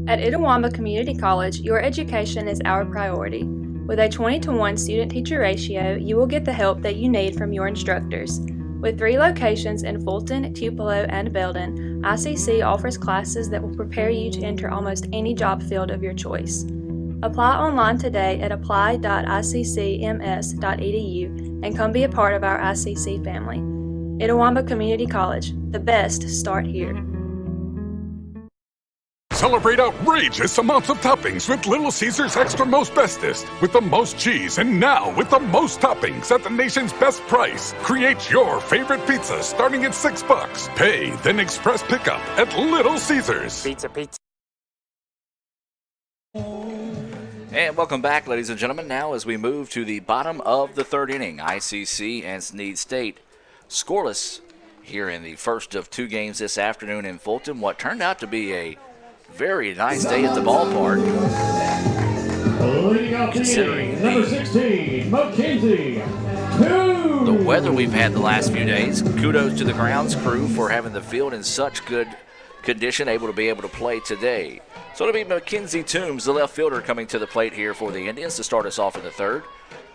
At Itawamba Community College, your education is our priority. With a 20-to-1 student-teacher ratio, you will get the help that you need from your instructors. With 3 locations in Fulton, Tupelo, and Belden, ICC offers classes that will prepare you to enter almost any job field of your choice. Apply online today at apply.iccms.edu and come be a part of our ICC family. Itawamba Community College, the best start here. Celebrate outrageous amounts of toppings with Little Caesars Extra Most Bestest. With the most cheese and now with the most toppings at the nation's best price. Create your favorite pizza starting at $6. Pay, then express pickup at Little Caesars. Pizza. And welcome back, ladies and gentlemen. Now as we move to the bottom of the 3rd inning, ICC and Snead State scoreless here in the first of 2 games this afternoon in Fulton. What turned out to be a very nice day at the ballpark. Leading off the inning, number 16, Mackenzie Toom. The weather we've had the last few days. Kudos to the grounds crew for having the field in such good condition, able to play today. So it'll be Mackenzie Toombs, the left fielder, coming to the plate here for the Indians to start us off in the 3rd.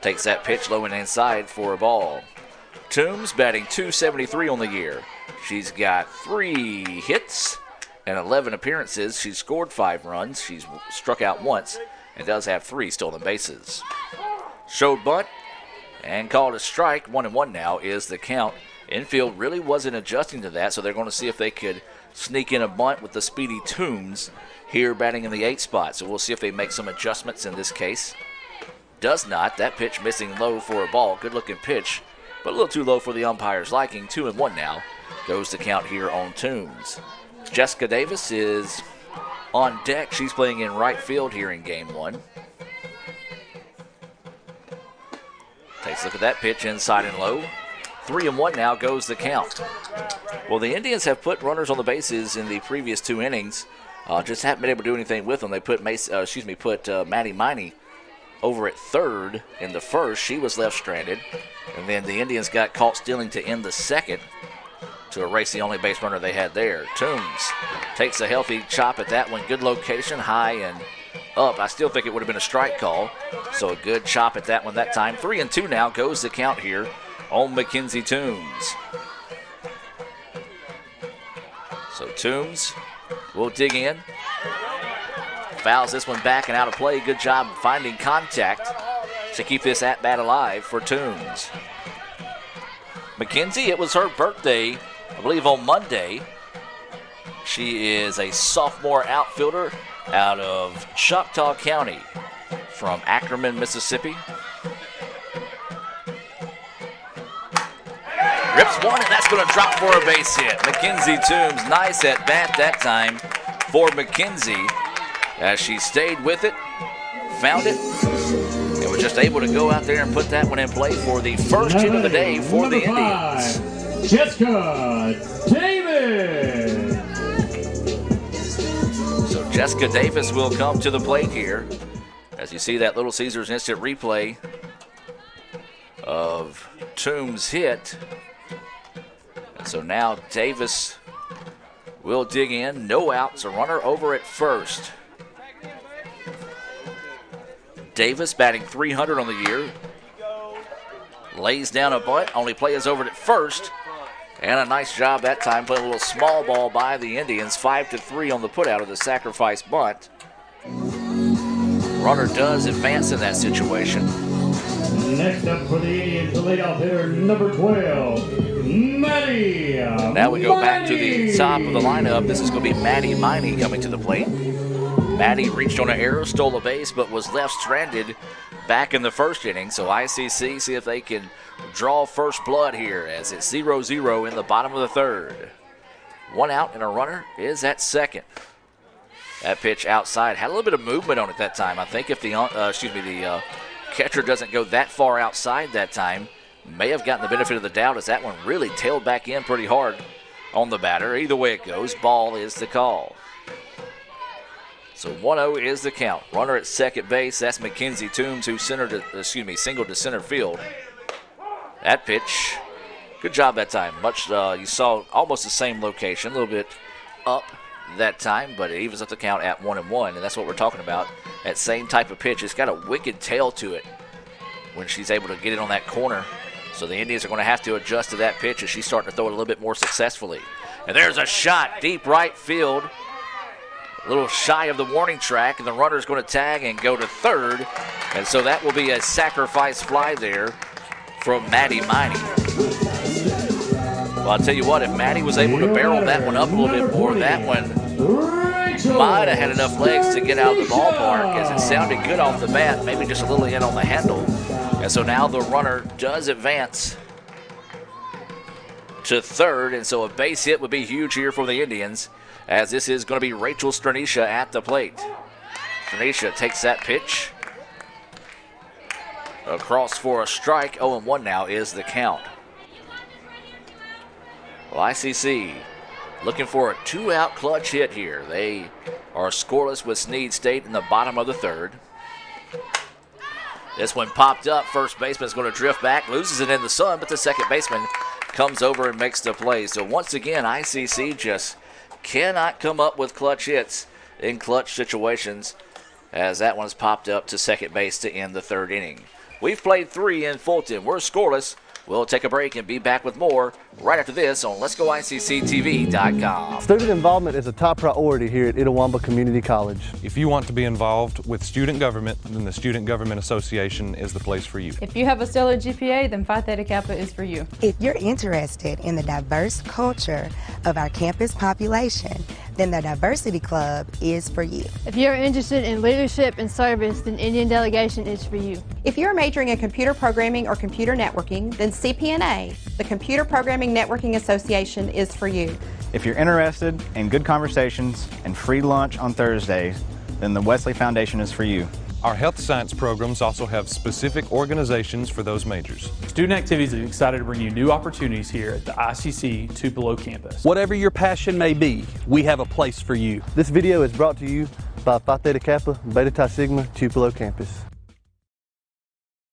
Takes that pitch low and inside for a ball. Toombs batting .273 on the year. She's got 3 hits and 11 appearances. She's scored 5 runs. She's struck out once and does have 3 stolen bases. Showed bunt, and called a strike. 1-1 now is the count. Infield really wasn't adjusting to that, so they're going to see if they could sneak in a bunt with the speedy Toombs here batting in the 8th spot. So we'll see if they make some adjustments in this case. Does not. That pitch missing low for a ball. Good looking pitch, but a little too low for the umpire's liking. 2-1 now goes the count here on Toombs. Jessica Davis is on deck. She's playing in right field here in game 1. Takes a look at that pitch inside and low. 3-1 now goes the count. Well, the Indians have put runners on the bases in the previous 2 innings. Just haven't been able to do anything with them. They put Maddie Miney over at third in the first. She was left stranded. And then the Indians got caught stealing to end the second to erase the only base runner they had there. Toombs takes a healthy chop at that one. Good location, high and up. I still think it would have been a strike call. So a good chop at that one that time. 3-2 now goes the count here on Mackenzie Toombs. So Toombs will dig in. Fouls this one back and out of play. Good job finding contact to keep this at-bat alive for Toombs. Mackenzie, it was her birthday, I believe, on Monday. She is a sophomore outfielder out of Choctaw County from Ackerman, Mississippi. Rips one, and that's going to drop for a base hit. Mackenzie Toombs, nice at bat that time for Mackenzie as she stayed with it, found it, and was just able to go out there and put that one in play for the first hit of the day for the Indians. Jessica Davis. So Jessica Davis will come to the plate here as you see that Little Caesars instant replay of Toombs' hit. So now Davis will dig in. No outs, a runner over at first. Davis batting .300 on the year. Lays down a bunt. Only play is over at first. And a nice job that time playing a little small ball by the Indians. 5-3 on the putout of the sacrifice bunt. Runner does advance in that situation. Next up for the Indians, the leadoff hitter, number 12, Maddie. Now we go back to the top of the lineup. This is going to be Maddie Miney coming to the plate. Maddie reached on an error, stole a base, but was left stranded back in the first inning. So ICC see if they can draw first blood here as it's 0-0 in the bottom of the third. 1 out and a runner is at second. That pitch outside had a little bit of movement on it that time. I think if the catcher doesn't go that far outside that time, may have gotten the benefit of the doubt as that one really tailed back in pretty hard on the batter. Either way it goes, ball is the call. So 1-0 is the count. Runner at second base, that's Mackenzie Toombs who singled to center field. That pitch, good job that time. You saw almost the same location, a little bit up that time, but it evens up the count at 1-1, and that's what we're talking about. That same type of pitch. It's got a wicked tail to it when she's able to get it on that corner. So the Indians are going to have to adjust to that pitch as she's starting to throw it a little bit more successfully. And there's a shot, deep right field. A little shy of the warning track, and the runner's going to tag and go to third. And so that will be a sacrifice fly there from Maddie Miney. Well, I'll tell you what, if Maddie was able to barrel that one up a little bit more, that one might have had enough legs to get out of the ballpark as it sounded good off the bat, maybe just a little in on the handle. And so now the runner does advance to third, and so a base hit would be huge here for the Indians, as this is going to be Rachel Sternisha at the plate. Sternisha takes that pitch across for a strike. 0-1 now is the count. Well, ICC looking for a 2-out clutch hit here. They are scoreless with Snead State in the bottom of the third. This one popped up. First baseman is going to drift back, loses it in the sun, but the second baseman comes over and makes the play. So once again, ICC just cannot come up with clutch hits in clutch situations as that one's popped up to second base to end the third inning. We've played 3 in Fulton. We're scoreless We'll take a break and be back with more right after this on Let'sGoICCTV.com. Student involvement is a top priority here at Itawamba Community College. If you want to be involved with student government, then the Student Government Association is the place for you. If you have a stellar GPA, then Phi Theta Kappa is for you. If you're interested in the diverse culture of our campus population, then the Diversity Club is for you. If you're interested in leadership and service, then Indian Delegation is for you. If you're majoring in computer programming or computer networking, then CPNA, the Computer Programming Networking Association, is for you. If you're interested in good conversations and free lunch on Thursdays, then the Wesley Foundation is for you. Our health science programs also have specific organizations for those majors. Student Activities is excited to bring you new opportunities here at the ICC Tupelo campus. Whatever your passion may be, we have a place for you. This video is brought to you by Phi Theta Kappa, Beta Chi Sigma, Tupelo campus.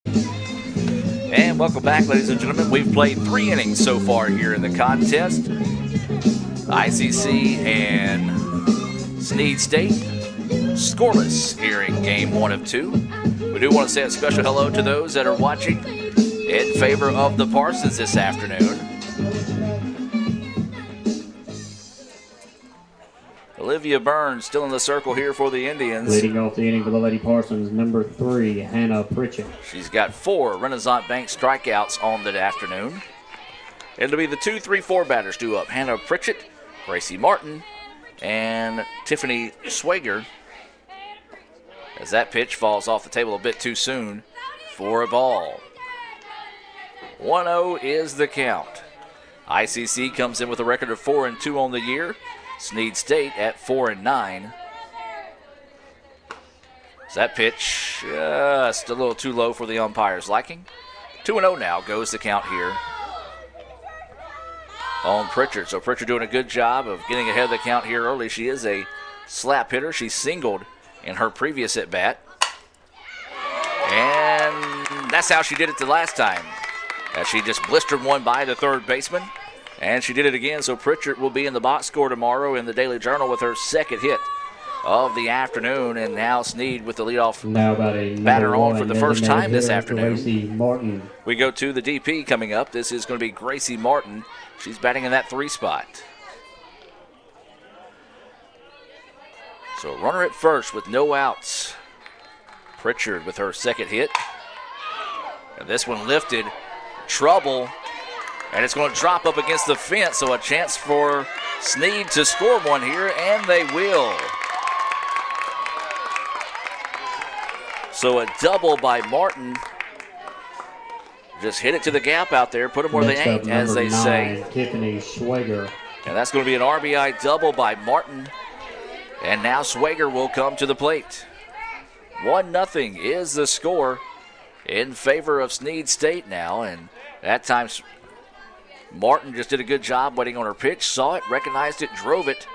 And welcome back, ladies and gentlemen. We've played 3 innings so far here in the contest. ICC and Snead State scoreless here in game 1 of 2. We do want to say a special hello to those that are watching in favor of the Parsons this afternoon. Olivia Burns still in the circle here for the Indians. Leading off the inning for the Lady Parsons, number 3, Hannah Pritchett. She's got 4 Renaissance Bank strikeouts on the afternoon. It'll be the 2-3-4 batters due up. Hannah Pritchett, Gracie Martin, and Tiffany Swager. As that pitch falls off the table a bit too soon for a ball. 1-0 is the count. ICC comes in with a record of 4-2 on the year. Snead State at 4-9. So that pitch just a little too low for the umpire's liking. 2-0 now goes the count here on Pritchard. So Pritchard doing a good job of getting ahead of the count here early. She is a slap hitter. She singled in her previous at-bat. And that's how she did it the last time. As she just blistered one by the third baseman. And she did it again, so Pritchard will be in the box score tomorrow in the Daily Journal with her second hit of the afternoon. And now Snead with the leadoff batter on for the first time this afternoon. Gracie Martin. We go to the DP coming up. This is going to be Gracie Martin. She's batting in that 3 spot. So runner at first with no outs. Pritchard with her second hit. And this one lifted. Trouble. And it's going to drop up against the fence, so a chance for Snead to score one here, and they will. So a double by Martin. Just hit it to the gap out there, put them where they ain't, as they say. Tiffany Swager. And that's going to be an RBI double by Martin. And now Swager will come to the plate. 1-0 is the score in favor of Snead State now, and that time Martin just did a good job waiting on her pitch, saw it, recognized it, drove it,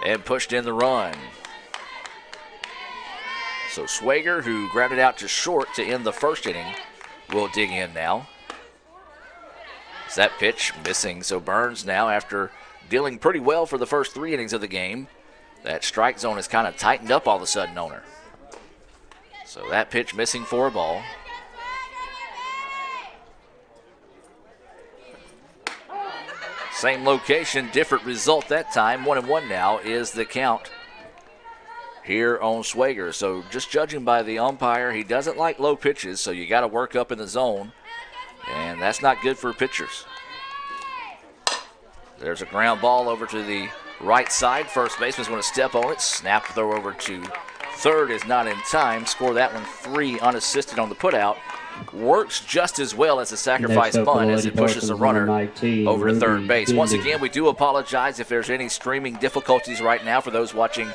and pushed in the run. So Swager, who grounded out to short to end the first inning, will dig in now. It's that pitch missing, so Burns now, after dealing pretty well for the first 3 innings of the game, that strike zone has kind of tightened up all of a sudden on her. So that pitch missing for a ball. Same location, different result that time. 1-1 now is the count here on Swager. So just judging by the umpire, he doesn't like low pitches, so you got to work up in the zone, and that's not good for pitchers. There's a ground ball over to the right side. First baseman's going to step on it. Snap throw over to third is not in time. Score that one 3 unassisted on the putout. Works just as well as a sacrifice bunt as it pushes the runner over to third base. Once again, we do apologize if there's any streaming difficulties right now for those watching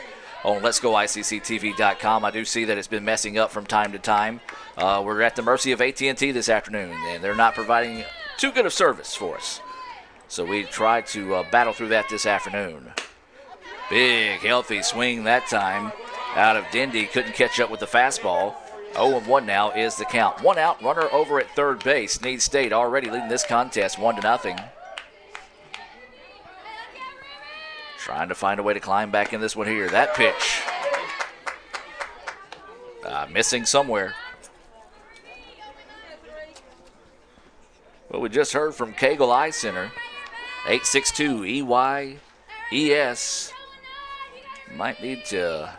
on Let'sGoICCTV.com. I do see that it's been messing up from time to time. We're at the mercy of AT&T this afternoon, and they're not providing too good of service for us. So we tried to battle through that this afternoon. Big, healthy swing that time out of Dindy. Couldn't catch up with the fastball. 0-1 now is the count. 1 out, runner over at third base. Snead State already leading this contest 1-0. Trying to find a way to climb back in this one here. That pitch missing somewhere. Well, we just heard from Cagle Eye Center. 862 EYES. Might need to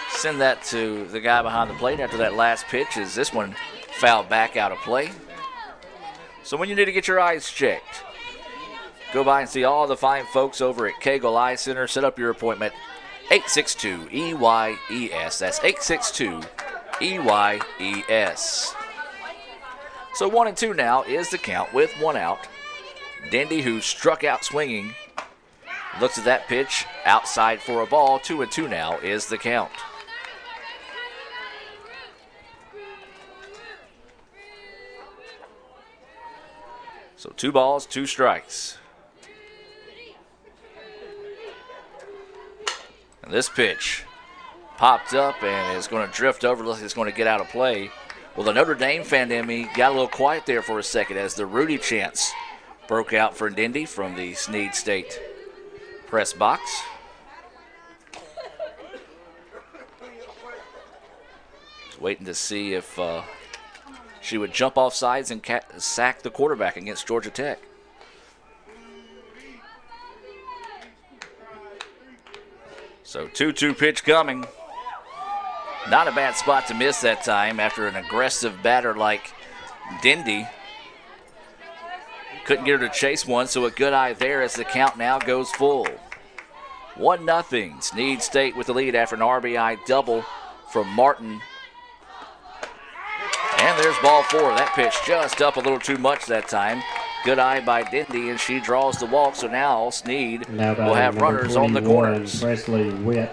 send that to the guy behind the plate after that last pitch, as this one fouled back out of play. So when you need to get your eyes checked, go by and see all the fine folks over at Cagle Eye Center. Set up your appointment. 862 EYES. That's 862 EYES. So 1-2 now is the count with one out. Dendy, who struck out swinging, looks at that pitch outside for a ball. 2-2 now is the count. So 2 balls, 2 strikes. And this pitch popped up and is going to drift over. Looks like it's going to get out of play. Well, the Notre Dame fan in me got a little quiet there for a second as the Rudy chants broke out for Dendy from the Snead State press box. Just waiting to see if she would jump off sides and sack the quarterback against Georgia Tech. So 2-2 pitch coming. Not a bad spot to miss that time after an aggressive batter like Dendy. Couldn't get her to chase one, so a good eye there as the count now goes full. 1-0. Snead State with the lead after an RBI double from Martin. And there's ball 4. That pitch just up a little too much that time. Good eye by Dendy, and she draws the walk. So now Snead will have runners on the corners. Presley Witt.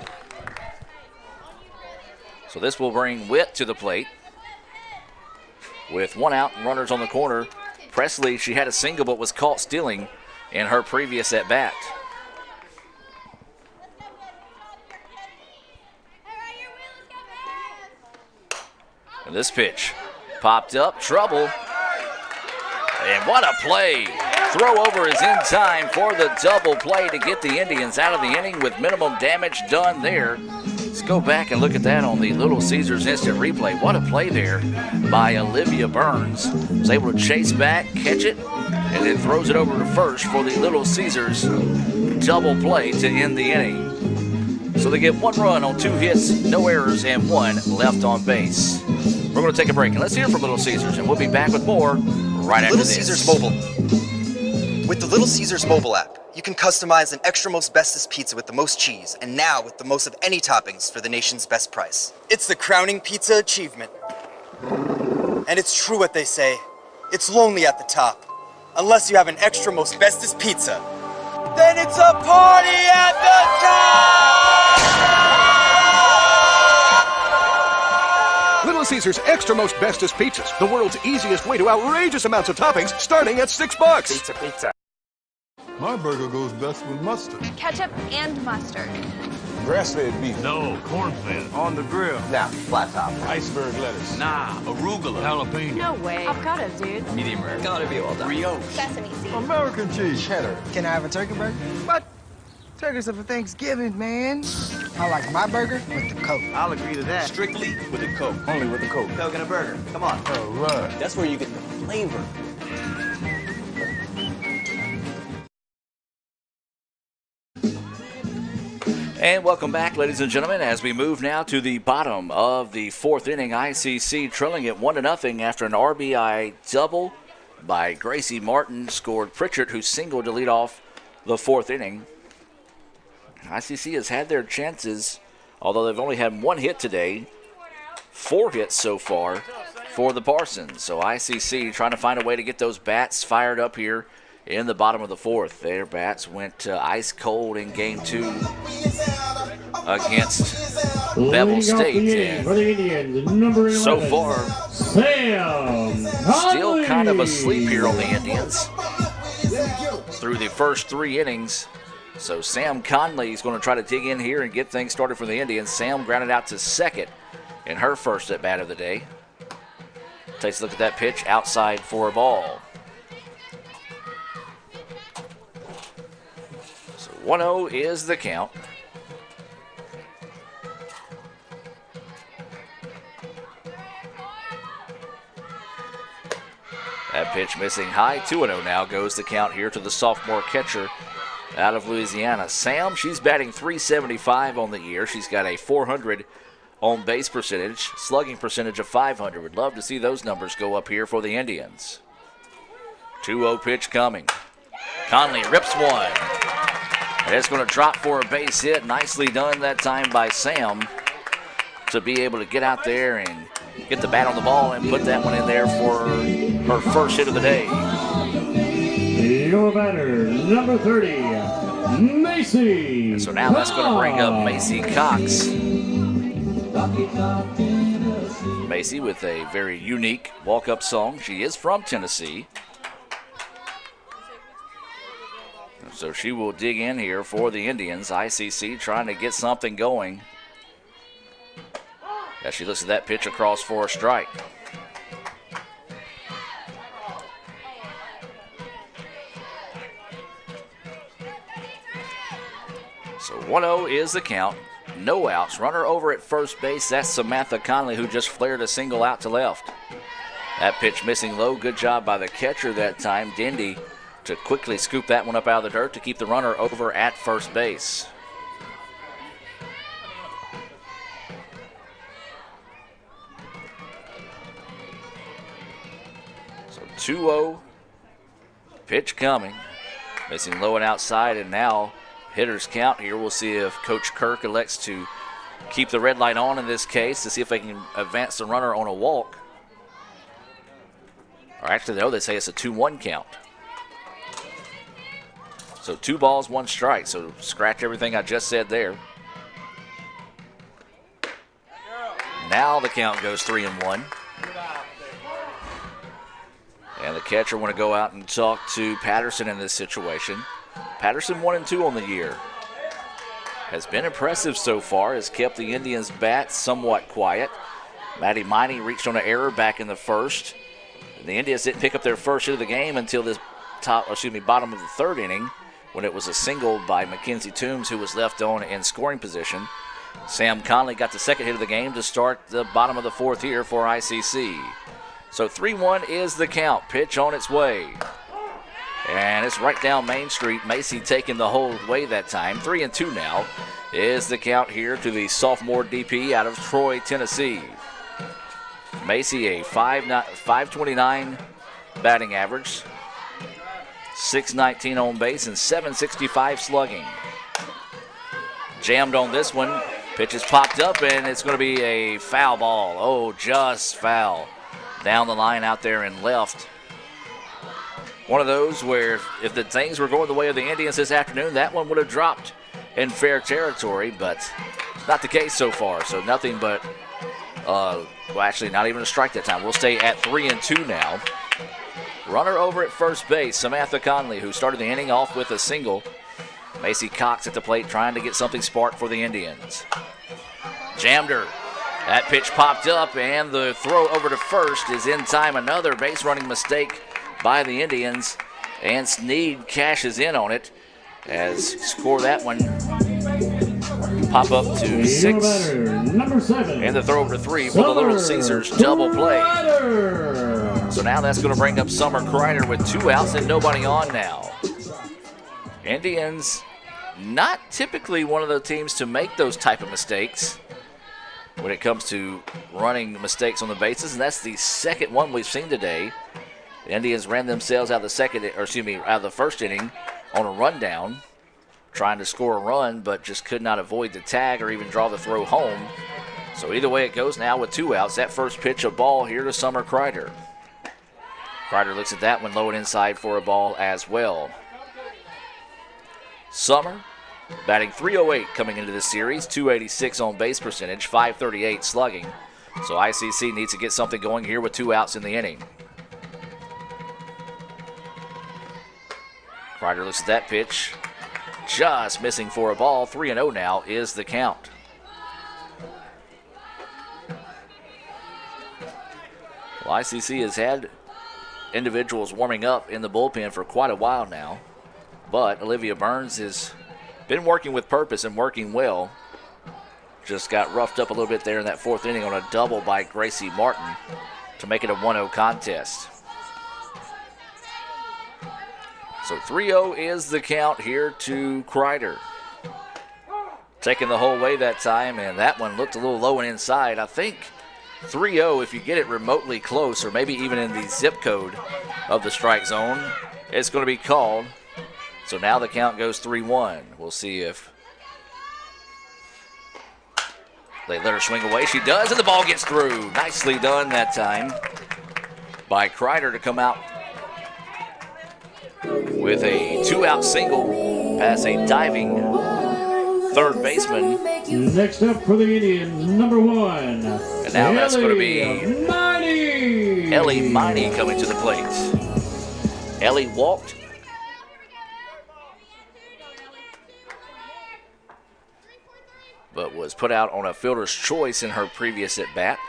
So this will bring Witt to the plate. With 1 out and runners on the corner. Presley, she had a single but was caught stealing in her previous at-bat. And this pitch popped up, trouble. And what a play. Throw over is in time for the double play to get the Indians out of the inning with minimum damage done there. Let's go back and look at that on the Little Caesars instant replay. What a play there by Olivia Burns. Was able to chase back, catch it, and then throws it over to first for the Little Caesars double play to end the inning. So they get 1 run on 2 hits, no errors, and 1 left on base. We're going to take a break, and let's hear from Little Caesars, and we'll be back with more right after this. Little Caesars Mobile. With the Little Caesars mobile app, you can customize an extra most bestest pizza with the most cheese, and now with the most of any toppings for the nation's best price. It's the crowning pizza achievement. And it's true what they say, it's lonely at the top. Unless you have an extra most bestest pizza, then it's a party at the top! Little Caesars Extra Most Bestest Pizzas, the world's easiest way to outrageous amounts of toppings, starting at $6. Pizza, pizza. My burger goes best with mustard. Ketchup and mustard. Grass-fed beef. No, corn-fed. On the grill. Now, flat top. Iceberg lettuce. Nah, arugula. Jalapeno. No way. Avocado, dude. Medium rare. Gotta be well done. Brioche. Sesame seeds. American cheese. Cheddar. Can I have a turkey burger? What? Turkey's for Thanksgiving, man. I like my burger with the Coke. I'll agree to that. Strictly with the Coke. Only with the Coke. Coke and a burger. Come on. All right. That's where you get the flavor. And welcome back, ladies and gentlemen, as we move now to the bottom of the 4th inning. ICC trailing it 1-0 after an RBI double by Gracie Martin. Scored Pritchard, who singled to lead off the 4th inning. ICC has had their chances, although they've only had 1 hit today. 4 hits so far for the Parsons. So ICC trying to find a way to get those bats fired up here in the bottom of the 4th. Their bats went ice cold in game 2 against Bevel State. For the Indians, number 11, so far, Sam still kind of asleep here on the Indians through the first 3 innings. So Sam Conley is going to try to dig in here and get things started for the Indians. Sam grounded out to second in her first at-bat of the day. Takes a look at that pitch outside for a ball. So 1-0 is the count. That pitch missing high. 2-0 now goes the count here to the sophomore catcher out of Louisiana. Sam, she's batting .375 on the year. She's got a .400 on base percentage, slugging percentage of .500. Would love to see those numbers go up here for the Indians. 2-0 pitch coming. Conley rips one. And it's going to drop for a base hit. Nicely done that time by Sam to be able to get out there and get the bat on the ball and put that one in there for her first hit of the day. Your batter, number 30, Macy. And so now that's going to bring up Macy Cox. Macy with a very unique walk-up song. She is from Tennessee. So she will dig in here for the Indians. ICC trying to get something going. As she looks at that pitch across for a strike. So 1-0 is the count. No outs. Runner over at first base. That's Samantha Conley, who just flared a single out to left. That pitch missing low. Good job by the catcher that time, Dindy, to quickly scoop that one up out of the dirt to keep the runner over at first base. So 2-0 pitch coming. Missing low and outside, and now hitters count here. We'll see if Coach Kirk elects to keep the red light on in this case to see if they can advance the runner on a walk. Or actually, no, they say it's a 2-1 count. So 2 balls, 1 strike. So scratch everything I just said there. Now the count goes 3-1. And the catcher want to go out and talk to Patterson in this situation. Patterson 1-2 on the year. Has been impressive so far. Has kept the Indians' bat somewhat quiet. Maddie Miney reached on an error back in the first. And the Indians didn't pick up their first hit of the game until this bottom of the third inning, when it was a single by Mackenzie Toombs, who was left on in scoring position. Sam Conley got the second hit of the game to start the bottom of the fourth here for ICC. So 3-1 is the count. Pitch on its way. And it's right down Main Street. Macy taking the whole way that time. 3-2 now is the count here to the sophomore DP out of Troy, Tennessee. Macy, a .529 batting average, .619 on base, and .765 slugging. Jammed on this one. Pitch is popped up, and it's going to be a foul ball. Oh, just foul. Down the line out there and left. One of those where if the things were going the way of the Indians this afternoon, that one would have dropped in fair territory, but not the case so far. So nothing but, well, actually not even a strike that time. We'll stay at 3-2 now. Runner over at first base, Samantha Conley, who started the inning off with a single. Macy Cox at the plate trying to get something sparked for the Indians. Jammed her. That pitch popped up, and the throw over to first is in time. Another base running mistake by the Indians, and Snead cashes in on it as score that one pop up to 6. Number 7. And the throw over to 3 for the Little Caesars double play. So now that's going to bring up Summer Kreider with 2 outs and nobody on now. Indians not typically one of the teams to make those type of mistakes when it comes to running mistakes on the bases, and that's the second one we've seen today. The Indians ran themselves out of the first inning on a rundown, trying to score a run, but just could not avoid the tag or even draw the throw home. So either way it goes now with 2 outs. That first pitch, a ball here to Summer Kreider. Kreider looks at that one low and inside for a ball as well. Summer batting .308 coming into this series, .286 on base percentage, .538 slugging. So ICC needs to get something going here with 2 outs in the inning. Kreider looks at that pitch, just missing for a ball. 3-0 now is the count. Well, ICC has had individuals warming up in the bullpen for quite a while now, but Olivia Burns has been working with purpose and working well. Just got roughed up a little bit there in that 4th inning on a double by Gracie Martin to make it a 1-0 contest. So 3-0 is the count here to Kreider. Taking the whole way that time, and that one looked a little low and inside. I think 3-0, if you get it remotely close or maybe even in the zip code of the strike zone, it's going to be called. So now the count goes 3-1. We'll see if they let her swing away. She does, and the ball gets through. Nicely done that time by Kreider to come out with a 2-out single past a diving third baseman. Next up for the Indians, number 1. And now that's going to be Ellie Miney coming to the plate. Ellie walked. But was put out on a fielder's choice in her previous at-bat.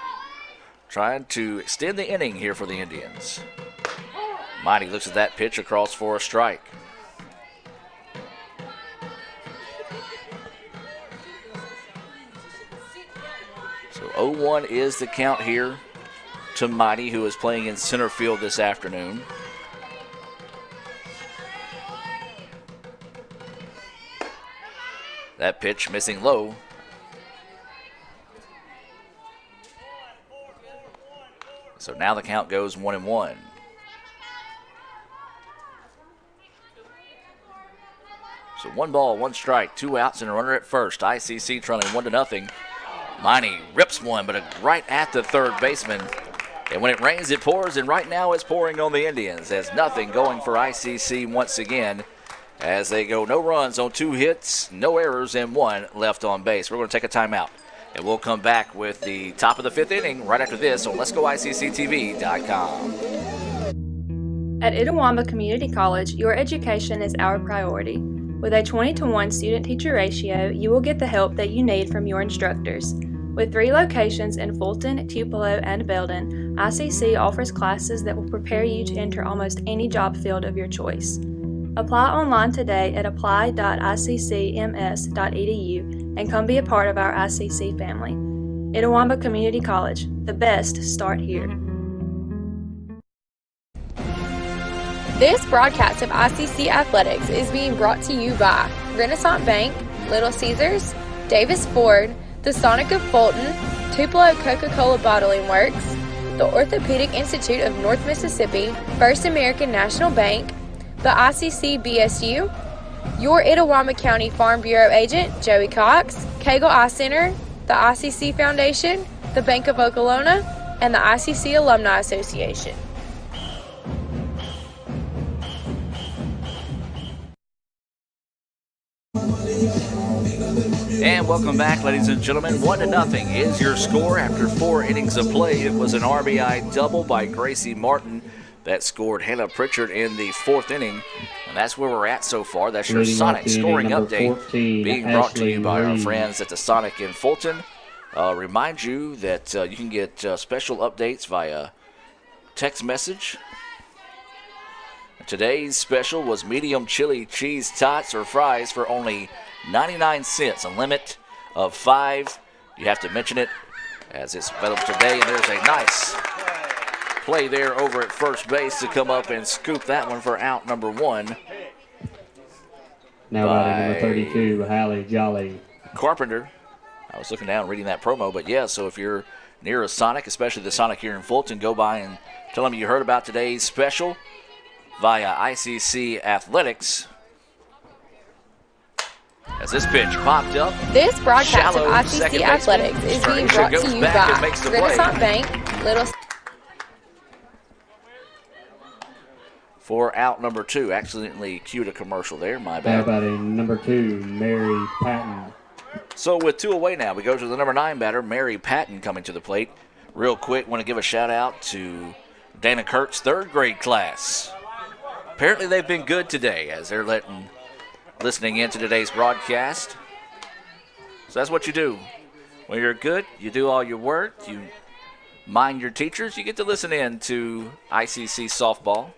Trying to extend the inning here for the Indians. Miney looks at that pitch across for a strike. So 0-1 is the count here to Miney, who is playing in center field this afternoon. That pitch missing low. So now the count goes 1-1. So 1 ball, 1 strike, 2 outs, and a runner at first. ICC trailing 1-0. Miney rips one, but right at the third baseman. And when it rains, it pours, and right now it's pouring on the Indians. There's nothing going for ICC once again as they go no runs on 2 hits, no errors, and 1 left on base. We're going to take a timeout, and we'll come back with the top of the 5th inning right after this on Let'sGoICCTV.com. At Itawamba Community College, your education is our priority. With a 20-to-1 student-teacher ratio, you will get the help that you need from your instructors. With 3 locations in Fulton, Tupelo, and Belden, ICC offers classes that will prepare you to enter almost any job field of your choice. Apply online today at apply.iccms.edu and come be a part of our ICC family. Itawamba Community College, the best start here. This broadcast of ICC Athletics is being brought to you by Renaissance Bank, Little Caesars, Davis Ford, the Sonic of Fulton, Tupelo Coca-Cola Bottling Works, the Orthopedic Institute of North Mississippi, First American National Bank, the ICC BSU, your Itawamba County Farm Bureau agent, Joey Cox, Cagle Eye Center, the ICC Foundation, the Bank of Okolona, and the ICC Alumni Association. And welcome back, ladies and gentlemen. 1-0 is your score after 4 innings of play. It was an RBI double by Gracie Martin that scored Hannah Pritchard in the 4th inning. And that's where we're at so far. That's your Sonic scoring update 14, being brought to you by our friends at the Sonic in Fulton. Remind you that you can get special updates via text message. Today's special was medium chili cheese tots or fries for only 99 cents, a limit of 5. You have to mention it as it's available today, and there's a nice play there over at first base to come up and scoop that one for out number 1. Now batting number 32, Hallie Jolly Carpenter. I was looking down reading that promo, but yeah, so if you're near a Sonic, especially the Sonic here in Fulton, go by and tell them you heard about today's special via ICC Athletics. As this pitch popped up. This broadcast of ICC Athletics is being brought to you by Renaissance Bank, Little. For out number 2, accidentally cued a commercial there, my bad. How about number 2, Mary Patton? So with 2 away now, we go to the number 9 batter, Mary Patton, coming to the plate. Real quick, want to give a shout out to Dana Kurt's 3rd grade class. Apparently they've been good today as they're listening in to today's broadcast. So that's what you do. When you're good, you do all your work, you mind your teachers, you get to listen in to ICC softball.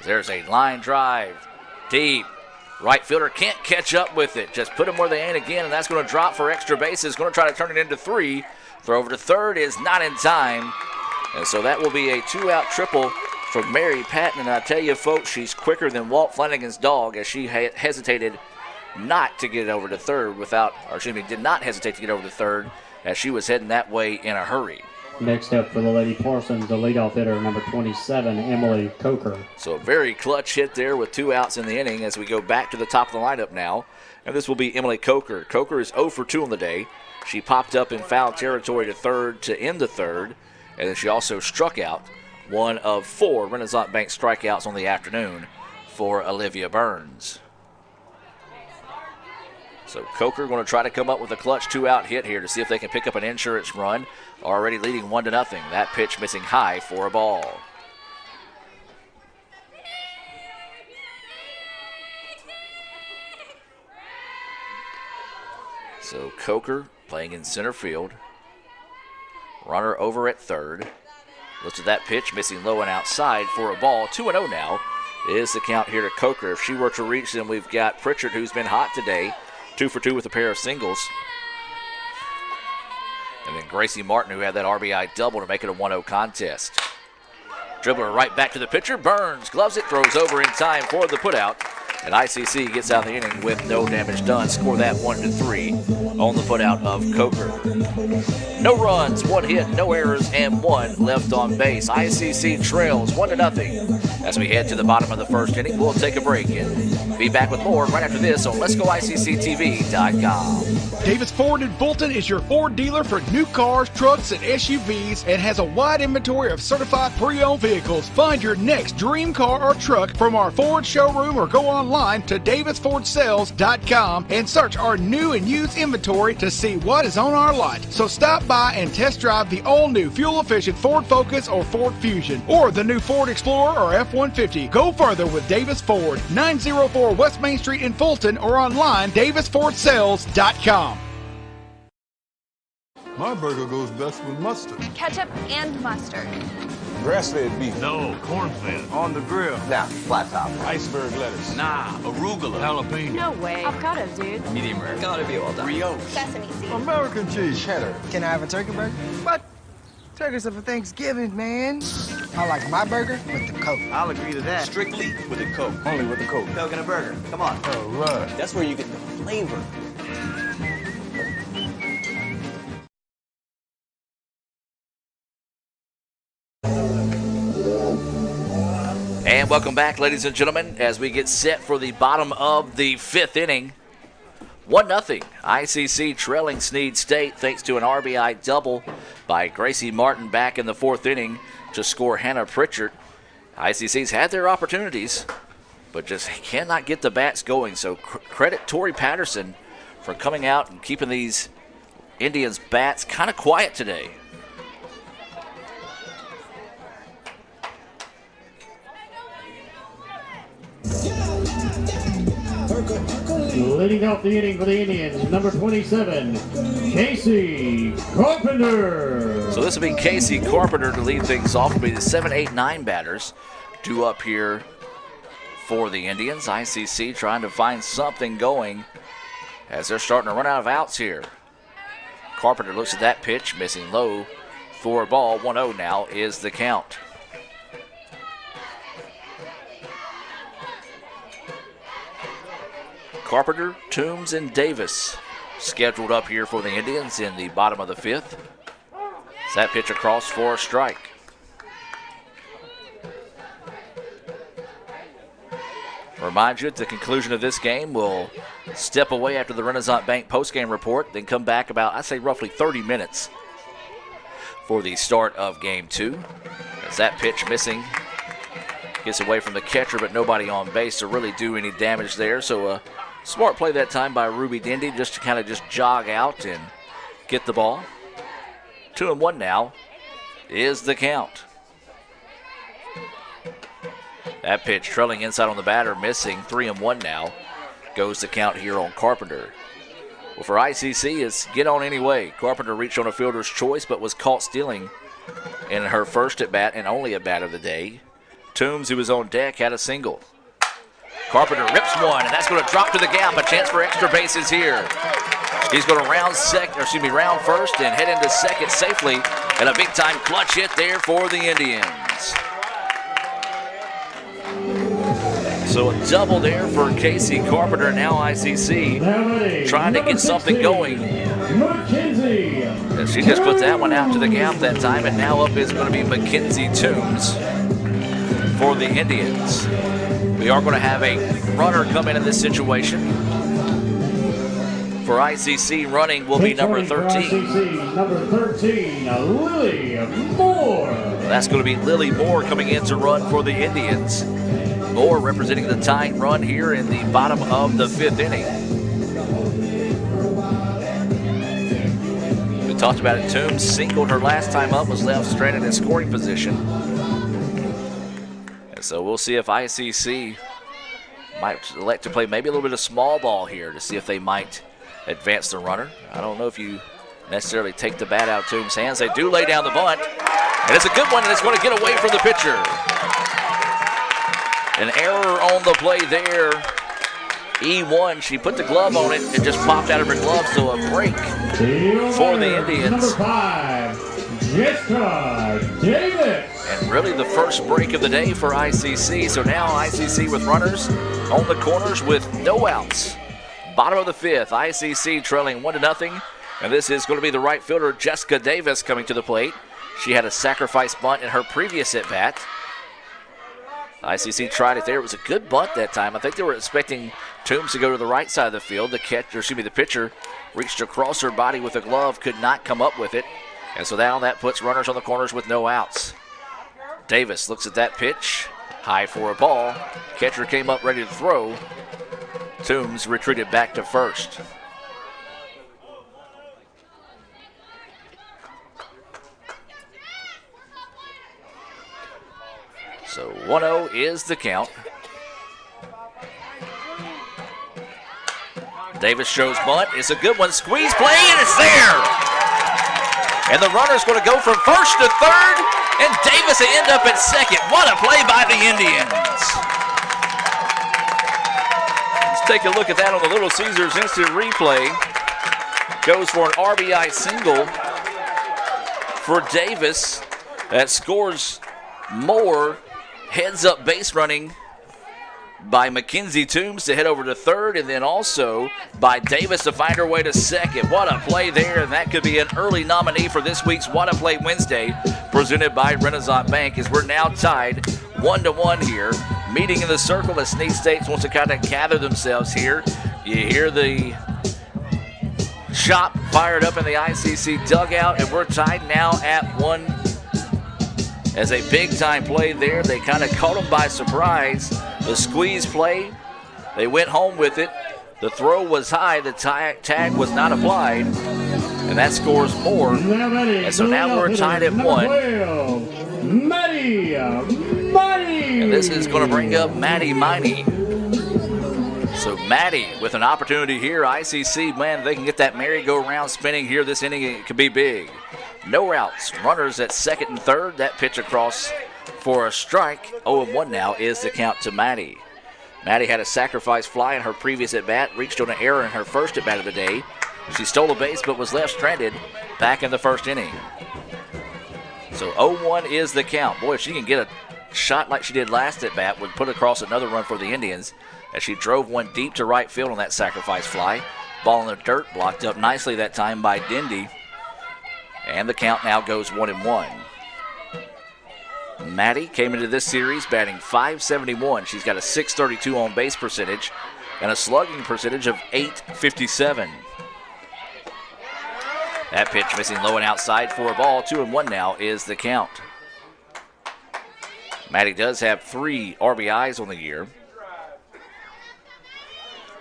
There's a line drive, deep. Right fielder can't catch up with it. Just put them where they ain't again, and that's going to drop for extra bases. Going to try to turn it into 3. Throw over to third is not in time. And so that will be a 2-out triple from Mary Patton. And I tell you, folks, she's quicker than Walt Flanagan's dog, as she hesitated not to get over to third did not hesitate to get over to third as she was heading that way in a hurry. Next up for the Lady Parsons, the leadoff hitter, number 27, Emily Coker. So a very clutch hit there with 2 outs in the inning as we go back to the top of the lineup now. And this will be Emily Coker. Coker is 0 for 2 on the day. She popped up in foul territory to third to end the third. And then she also struck out 1 of 4 Renaissance Bank strikeouts on the afternoon for Olivia Burns. So Coker going to try to come up with a clutch 2-out hit here to see if they can pick up an insurance run. Already leading 1-0. That pitch missing high for a ball. So Coker playing in center field. Runner over at third. Looks at that pitch, missing low and outside for a ball. 2-0 now is the count here to Coker. If she were to reach, then we've got Pritchard, who's been hot today. 2 for 2 with a pair of singles. And then Gracie Martin, who had that RBI double to make it a 1-0 contest. Dribbler right back to the pitcher. Burns gloves it, throws over in time for the putout. And ICC gets out of the inning with no damage done. Score that 1-3 on the putout of Coker. No runs, 1 hit, no errors, and 1 left on base. ICC trails 1-0 as we head to the bottom of the first inning. We'll take a break and be back with more right after this on Let'sGoICCTV.com. Davis Ford in Fulton is your Ford dealer for new cars, trucks, and SUVs, and has a wide inventory of certified pre-owned vehicles. Find your next dream car or truck from our Ford showroom or go online to DavisFordSales.com and search our new and used inventory to see what is on our lot. So stop by and test drive the all-new fuel-efficient Ford Focus or Ford Fusion, or the new Ford Explorer or F-150. Go further with Davis Ford, 904 West Main Street in Fulton, or online, DavisFordSales.com. My burger goes best with mustard. Ketchup and mustard. Grass-fed beef. No, corn-fed. On the grill. Nah, flat top. Iceberg lettuce. Nah, arugula. Jalapeno. No way. Avocado, dude. Medium rare. Gotta be well done. Brioche. Sesame seeds. American cheese. Cheddar. Can I have a turkey burger? What? Turkey's for Thanksgiving, man. I like my burger with the Coke. I'll agree to that. Strictly with the Coke. Only with the Coke. Coke and a burger. Come on. All right. That's where you get the flavor. And welcome back, ladies and gentlemen, as we get set for the bottom of the 5th inning. 1-0. ICC trailing Snead State thanks to an RBI double by Gracie Martin back in the 4th inning to score Hannah Pritchard. ICC's had their opportunities, but just cannot get the bats going. So credit Tori Patterson for coming out and keeping these Indians' bats kind of quiet today. Leading off the inning for the Indians, number 27, Casey Carpenter. So this will be Casey Carpenter to lead things off. Will be the 7, 8, 9 batters due up here for the Indians. ICC trying to find something going as they're starting to run out of outs here. Carpenter looks at that pitch, missing low for a ball. 1-0 now is the count. Carpenter, Toombs, and Davis scheduled up here for the Indians in the bottom of the 5th. That pitch across for a strike. Remind you, at the conclusion of this game, we'll step away after the Renaissance Bank postgame report, then come back about, I'd say, roughly 30 minutes for the start of Game 2. As that pitch missing, gets away from the catcher, but nobody on base to really do any damage there. So smart play that time by Ruby Dindy just to kind of just jog out and get the ball. 2-1 now is the count. That pitch trailing inside on the batter, missing. 3-1 now goes the count here on Carpenter. Well, for ICC, it's get on anyway. Carpenter reached on a fielder's choice, but was caught stealing in her first at bat and only at bat of the day. Toombs, who was on deck, had a single. Carpenter rips one, and that's going to drop to the gap. A chance for extra bases here. He's going to round round first and head into second safely. And a big-time clutch hit there for the Indians. So a double there for Casey Carpenter, now ICC, trying to get something going. And she just put that one out to the gap that time, and now up is going to be Mackenzie Toombs for the Indians. We are going to have a runner come in this situation. For ICC, running will be number 13. ICC, number 13, Lily Moore. That's going to be Lily Moore coming in to run for the Indians. Moore representing the tying run here in the bottom of the 5th inning. We talked about it. Toombs singled her last time up, was left stranded in scoring position. And so we'll see if ICC might elect to play maybe a little bit of small ball here to see if they might advance the runner. I don't know if you necessarily take the bat out of Toombs' hands. They do lay down the bunt, and it's a good one, and it's going to get away from the pitcher. An error on the play there. E1, she put the glove on it and just popped out of her glove, so a break for the Indians. Number 5, Jessica Davis. And really the first break of the day for ICC. So now ICC with runners on the corners with no outs. Bottom of the 5th, ICC trailing 1-0. And this is going to be the right fielder, Jessica Davis, coming to the plate. She had a sacrifice bunt in her previous at-bat. ICC tried it there. It was a good bunt that time. I think they were expecting Toombs to go to the right side of the field. The pitcher reached across her body with a glove, could not come up with it. And so now that puts runners on the corners with no outs. Davis looks at that pitch, high for a ball. Catcher came up ready to throw. Toombs retreated back to first. So 1-0 is the count. Davis shows bunt. It's a good one. Squeeze play, and it's there. And the runner's going to go from first to third, and Davis will end up at second. What a play by the Indians. Let's take a look at that on the Little Caesars instant replay. Goes for an RBI single for Davis. That scores more. Heads up base running by Mackenzie Toombs to head over to third, and then also by Davis to find her way to second. What a play there, and that could be an early nominee for this week's What a Play Wednesday, presented by Renaissance Bank, as we're now tied 1-1 here. Meeting in the circle as Snead State wants to kind of gather themselves here. You hear the shot fired up in the ICC dugout, and we're tied now at 1. As a big-time play there, they kind of caught them by surprise. The squeeze play, they went home with it. The throw was high, the tag was not applied, and that scores more. And so now we're tied at 1. Maddie. And this is going to bring up Maddie Miney. So Maddie with an opportunity here. ICC, man, they can get that merry-go-round spinning here this inning. It could be big. No outs. Runners at second and third. That pitch across for a strike. 0-1 now is the count to Maddie. Maddie had a sacrifice fly in her previous at-bat. Reached on an error in her first at-bat of the day. She stole a base but was left stranded back in the first inning. So 0-1 is the count. Boy, if she can get a shot like she did last at-bat, would put across another run for the Indians as she drove one deep to right field on that sacrifice fly. Ball in the dirt, blocked up nicely that time by Dindy. And the count now goes 1-1. Maddie came into this series batting .571. She's got a .632 on base percentage and a slugging percentage of .857. That pitch missing low and outside for a ball. 2-1 now is the count. Maddie does have 3 RBIs on the year.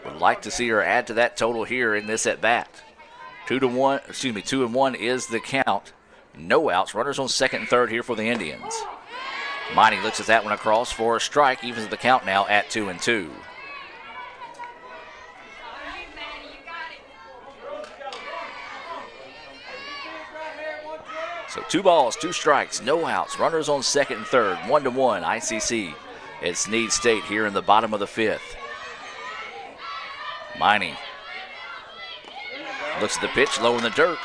Would like to see her add to that total here in this at bat. 2-1 is the count. No outs. Runners on second and third here for the Indians. Miney looks at that one across for a strike, evens the count now at 2-2. So 2 balls, 2 strikes, no outs. Runners on second and third. 1-1. ICC at Snead State here in the bottom of the 5th. Miney Looks at the pitch, low in the dirt.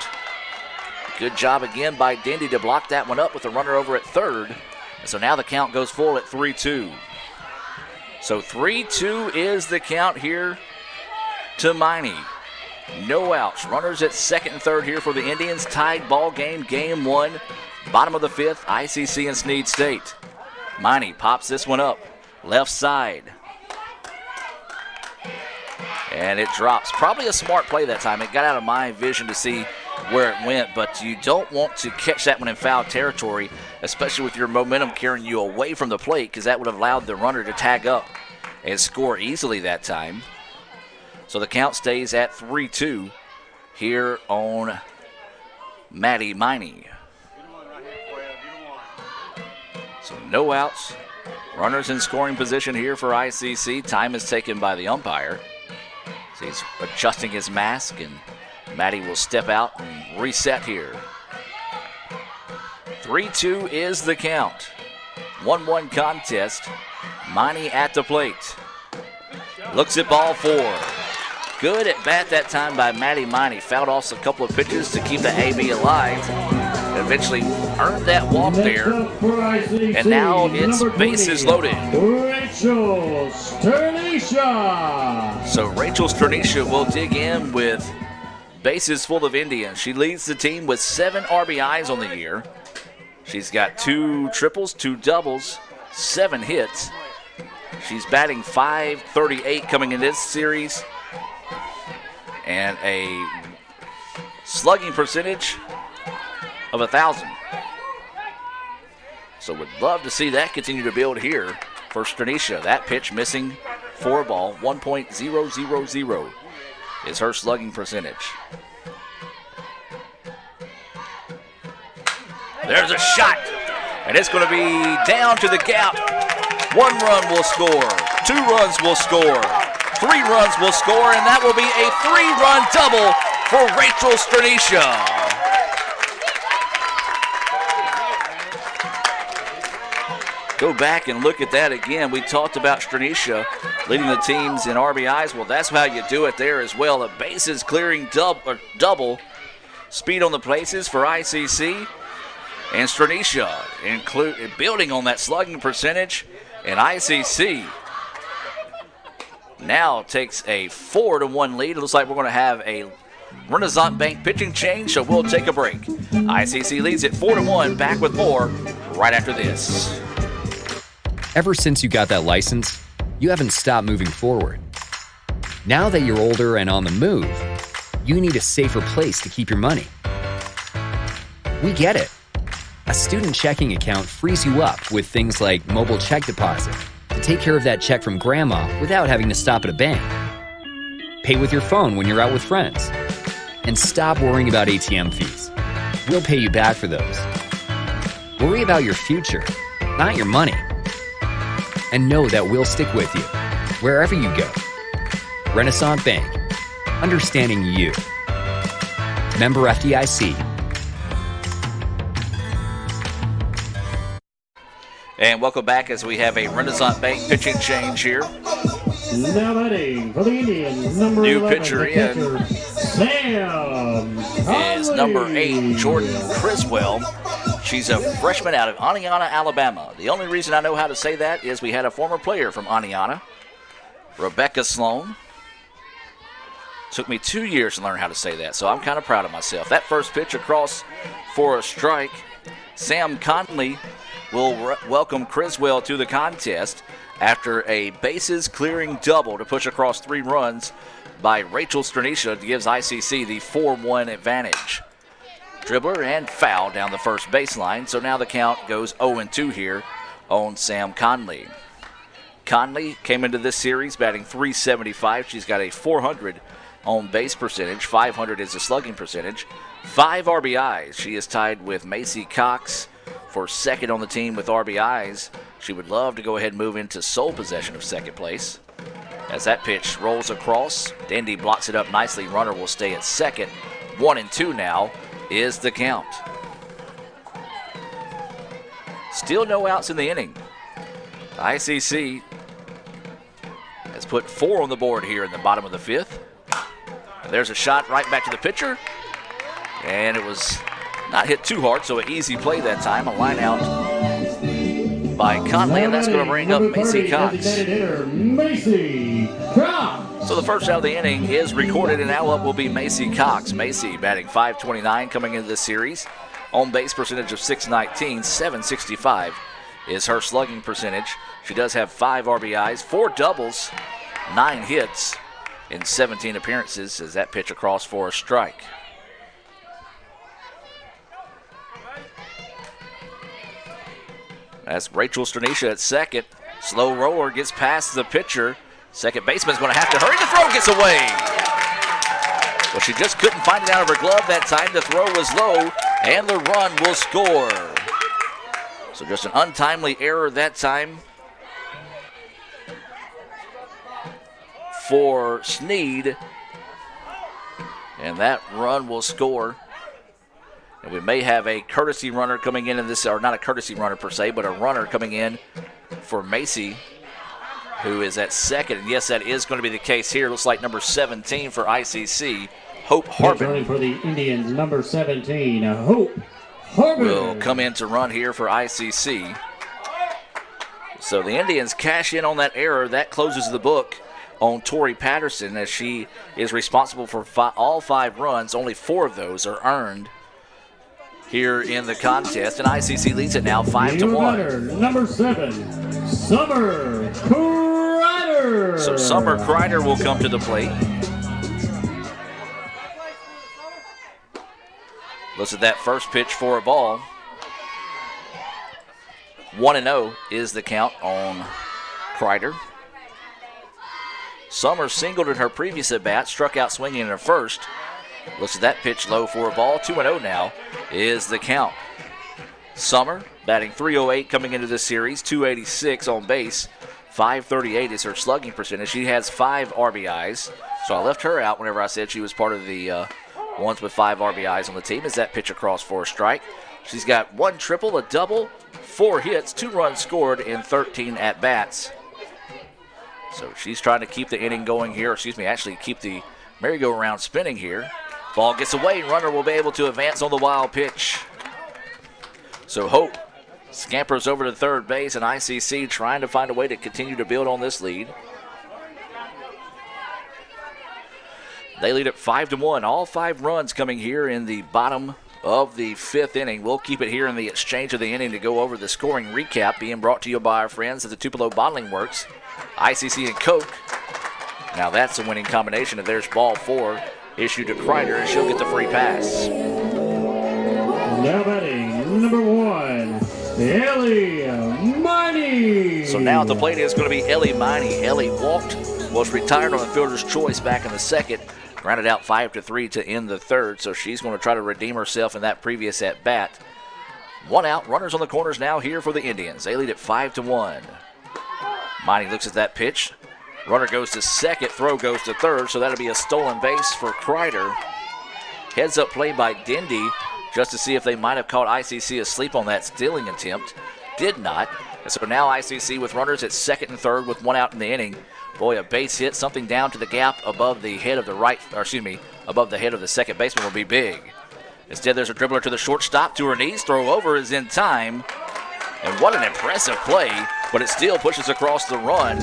Good job again by Dendy to block that one up with a runner over at third. And so now the count goes full at 3-2. So 3-2 is the count here to Miney. No outs. Runners at second and third here for the Indians. Tied ball game, game one. Bottom of the fifth, ICC and Snead State. Miney pops this one up. Left side. And it drops. Probably a smart play that time. It got out of my vision to see where it went, but you don't want to catch that one in foul territory, especially with your momentum carrying you away from the plate, because that would have allowed the runner to tag up and score easily that time. So the count stays at 3-2 here on Maddie Miney. So no outs. Runners in scoring position here for ICC. Time is taken by the umpire. So he's adjusting his mask, and Maddie will step out and reset here. 3-2 is the count. 1-1 contest. Miney at the plate. Looks at ball four. Good at bat that time by Maddie Miney. Fouled off a couple of pitches to keep the AB alive. Eventually earned that walk there. And now it's bases loaded. Rachel Sternisha. So Rachel Sternisha will dig in with bases full of Indians. She leads the team with 7 RBIs on the year. She's got 2 triples, 2 doubles, 7 hits. She's batting .538 coming in this series. And a slugging percentage of 1,000. So would love to see that continue to build here for Sternisha. That pitch missing for a ball. 1.000 is her slugging percentage. There's a shot, and it's going to be down to the gap. 1 run will score, 2 runs will score, 3 runs will score, and that will be a 3-run double for Rachel Sternisha. Go back and look at that again. We talked about Sternisha leading the teams in RBIs. Well, that's how you do it there as well. A bases clearing double. Speed on the places for ICC. And Sternisha building on that slugging percentage. And ICC now takes a 4-1 lead. It looks like we're going to have a Renaissance Bank pitching change, so we'll take a break. ICC leads at 4-1. Back with more right after this. Ever since you got that license, you haven't stopped moving forward. Now that you're older and on the move, you need a safer place to keep your money. We get it. A student checking account frees you up with things like mobile check deposit to take care of that check from grandma without having to stop at a bank. Pay with your phone when you're out with friends. And stop worrying about ATM fees. We'll pay you back for those. Worry about your future, not your money. And know that we'll stick with you, wherever you go. Renaissance Bank, understanding you. Member FDIC. And welcome back as we have a Renaissance Bank pitching change here. Now batting for the Indians, number New 11, pitcher the in catcher, Sam is number 8, Jordan Criswell. She's a freshman out of Aniana, Alabama. The only reason I know how to say that is we had a former player from Aniana, Rebecca Sloan. Took me 2 years to learn how to say that, so I'm kind of proud of myself. That first pitch across for a strike. Sam Conley will welcome Criswell to the contest after a bases-clearing double to push across 3 runs by Rachel Sternisha gives ICC the 4-1 advantage. Dribbler and foul down the first baseline, so now the count goes 0-2 here on Sam Conley. Conley came into this series batting .375. She's got a .400 on base percentage. .500 is the slugging percentage. 5 RBIs. She is tied with Macy Cox for second on the team with RBIs. She would love to go ahead and move into sole possession of second place. As that pitch rolls across, Dendy blocks it up nicely. Runner will stay at second. 1-2 now is the count. Still no outs in the inning. ICC has put 4 on the board here in the bottom of the 5th. There's a shot right back to the pitcher. And it was not hit too hard, so an easy play that time. A line out by Conley, and that's going to bring up Macy Cox. Macy Cox. So the first out of the inning is recorded, and now up will be Macy Cox. Macy batting .529 coming into this series. On base percentage of .619, .765 is her slugging percentage. She does have 5 RBIs, 4 doubles, 9 hits in 17 appearances as that pitch across for a strike. That's Rachel Stranisha at second. Slow roller gets past the pitcher. Second baseman's going to have to hurry. The throw gets away. Well, she just couldn't find it out of her glove that time. The throw was low, and the run will score. So just an untimely error that time for Snead. And that run will score. And we may have a courtesy runner coming in this, or not a courtesy runner per se, but a runner coming in for Macy, who is at second. And yes, that is going to be the case here. Looks like number 17 for ICC, Hope Harbin. Running for the Indians, number 17, Hope Harbin. Will come in to run here for ICC. So the Indians cash in on that error. That closes the book on Tori Patterson, as she is responsible for all 5 runs. Only 4 of those are earned here in the contest, and ICC leads it now 5-1. Number 7, Summer Kreider. So Summer Kreider will come to the plate. Looks at that first pitch for a ball. 1-0 is the count on Kreider. Summer singled in her previous at-bat, struck out swinging in her first. Looks at that pitch low for a ball. 2-0 now is the count. Summer batting .308 coming into this series, .286 on base, .538 is her slugging percentage. She has 5 RBIs, so I left her out whenever I said she was part of the ones with 5 RBIs on the team. As that pitch across for a strike. She's got 1 triple, a double, 4 hits, 2 runs scored in 13 at-bats. So she's trying to keep the inning going here, actually keep the merry-go-round spinning here. Ball gets away, runner will be able to advance on the wild pitch. So Hope scampers over to third base, and ICC trying to find a way to continue to build on this lead. They lead at 5-1. All 5 runs coming here in the bottom of the 5th inning. We'll keep it here in the exchange of the inning to go over the scoring recap, being brought to you by our friends at the Tupelo Bottling Works, ICC and Coke. Now that's a winning combination, and there's ball 4 issued to Kreider, and she'll get the free pass. Now batting, number 1, Ellie Miney. So now at the plate is going to be Ellie Miney. Ellie walked, was retired on the fielder's choice back in the second, grounded out 5-3 to end the third, so she's going to try to redeem herself in that previous at-bat. 1 out, runners on the corners now here for the Indians. They lead at 5-1. Miney looks at that pitch. Runner goes to second, throw goes to third, so that'll be a stolen base for Kreider. Heads up play by Dindy just to see if they might have caught ICC asleep on that stealing attempt. Did not. And so now ICC with runners at second and third with 1 out in the inning. Boy, a base hit, something down to the gap above the head of the above the head of the second baseman will be big. Instead, there's a dribbler to the shortstop, to her knees, throw over is in time. And what an impressive play, but it still pushes across the run.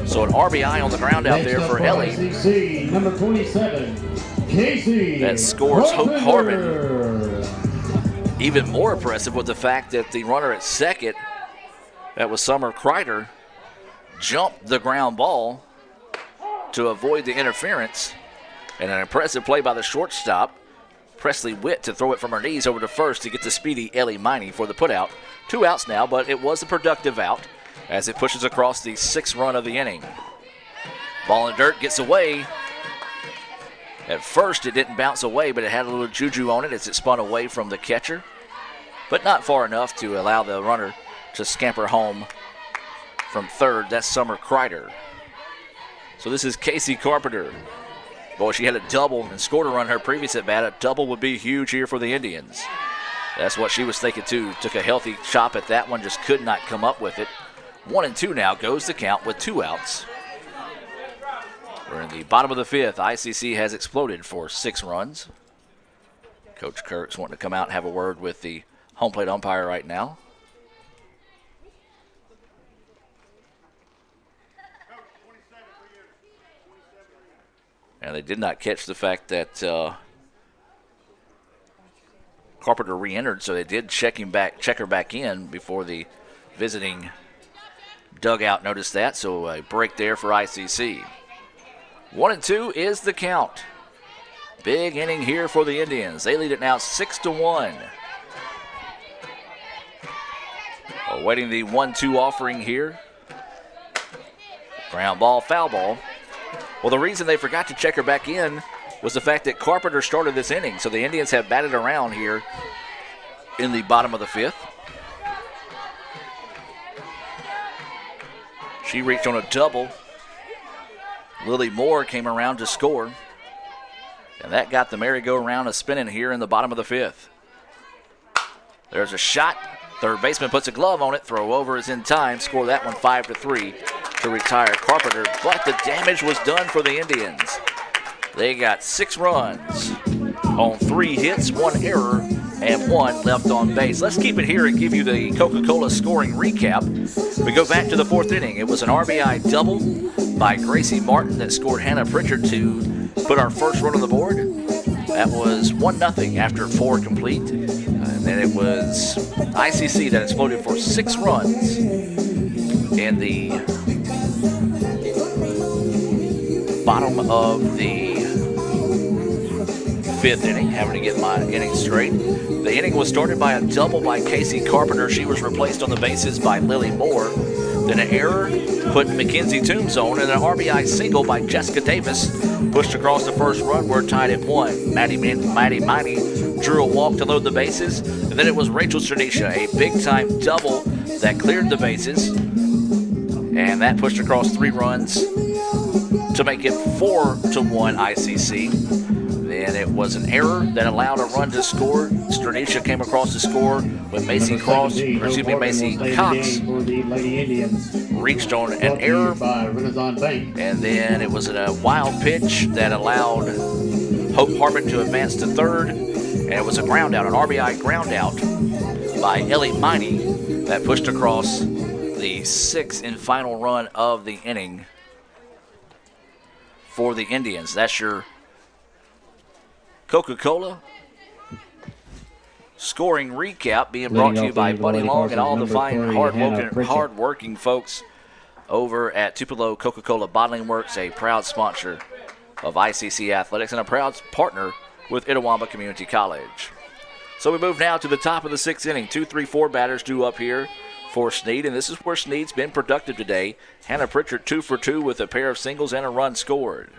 So an RBI on the ground out there for Ellie. ICC, number 27, Casey. That scores Hope Harbin. Even more impressive with the fact that the runner at second, that was Summer Kreider, jumped the ground ball to avoid the interference. And an impressive play by the shortstop, Presley Witt, to throw it from her knees over to first to get the speedy Ellie Miney for the putout. 2 outs now, but it was a productive out as it pushes across the 6th run of the inning. Ball in dirt, gets away. At first, it didn't bounce away, but it had a little juju on it as it spun away from the catcher, but not far enough to allow the runner to scamper home from third. That's Summer Kreider. So this is Casey Carpenter. Boy, she had a double and scored a run her previous at bat. A double would be huge here for the Indians. That's what she was thinking too. Took a healthy chop at that one, just could not come up with it. 1-2 now goes the count with 2 outs. We're in the bottom of the fifth. ICC has exploded for 6 runs. Coach Kirk's wanting to come out and have a word with the home plate umpire right now. And they did not catch the fact that Carpenter re-entered, so they did check her back in before the visiting dugout noticed that. So a break there for ICC. 1-2 is the count. Big inning here for the Indians. They lead it now 6-1. Awaiting the 1-2 offering here. Ground ball, foul ball. Well, the reason they forgot to check her back in was the fact that Carpenter started this inning. So the Indians have batted around here in the bottom of the fifth. She reached on a double. Lily Moore came around to score. And that got the merry-go-round a spinning here in the bottom of the fifth. There's a shot. Third baseman puts a glove on it. Throw over is in time. Score that one 5-3 to retire Carpenter. But the damage was done for the Indians. They got 6 runs on 3 hits, 1 error, and 1 left on base. Let's keep it here and give you the Coca-Cola scoring recap. We go back to the 4th inning. It was an RBI double by Gracie Martin that scored Hannah Pritchard to put our first run on the board. That was 1-0 after 4 complete. And then it was ICC that exploded for 6 runs in the bottom of the 5th inning. Having to get my inning straight. The inning was started by a double by Casey Carpenter. She was replaced on the bases by Lily Moore. Then an error put Mackenzie Toombs on, and an RBI single by Jessica Davis pushed across the first run. We're tied at 1. Maddie drew a walk to load the bases, and then it was Rachel Stranisha, a big-time double that cleared the bases, and that pushed across 3 runs to make it 4-1 ICC. Then it was an error that allowed a run to score. Stranisha came across to score with Macy Cox reached on an error. And then it was a wild pitch that allowed Hope Harbin to advance to 3rd. And it was a ground out, an RBI ground out by Ellie Miney that pushed across the 6th and final run of the inning for the Indians. That's your Coca-Cola scoring recap being brought to you by Buddy Long and all the fine hard-working folks over at Tupelo Coca-Cola Bottling Works, a proud sponsor of ICC Athletics and a proud partner with Itawamba Community College. So we move now to the top of the 6th inning. 2-3-4 batters due up here for Snead, and this is where Snead's been productive today. Hannah Pritchard 2 for 2 with a pair of singles and a run scored.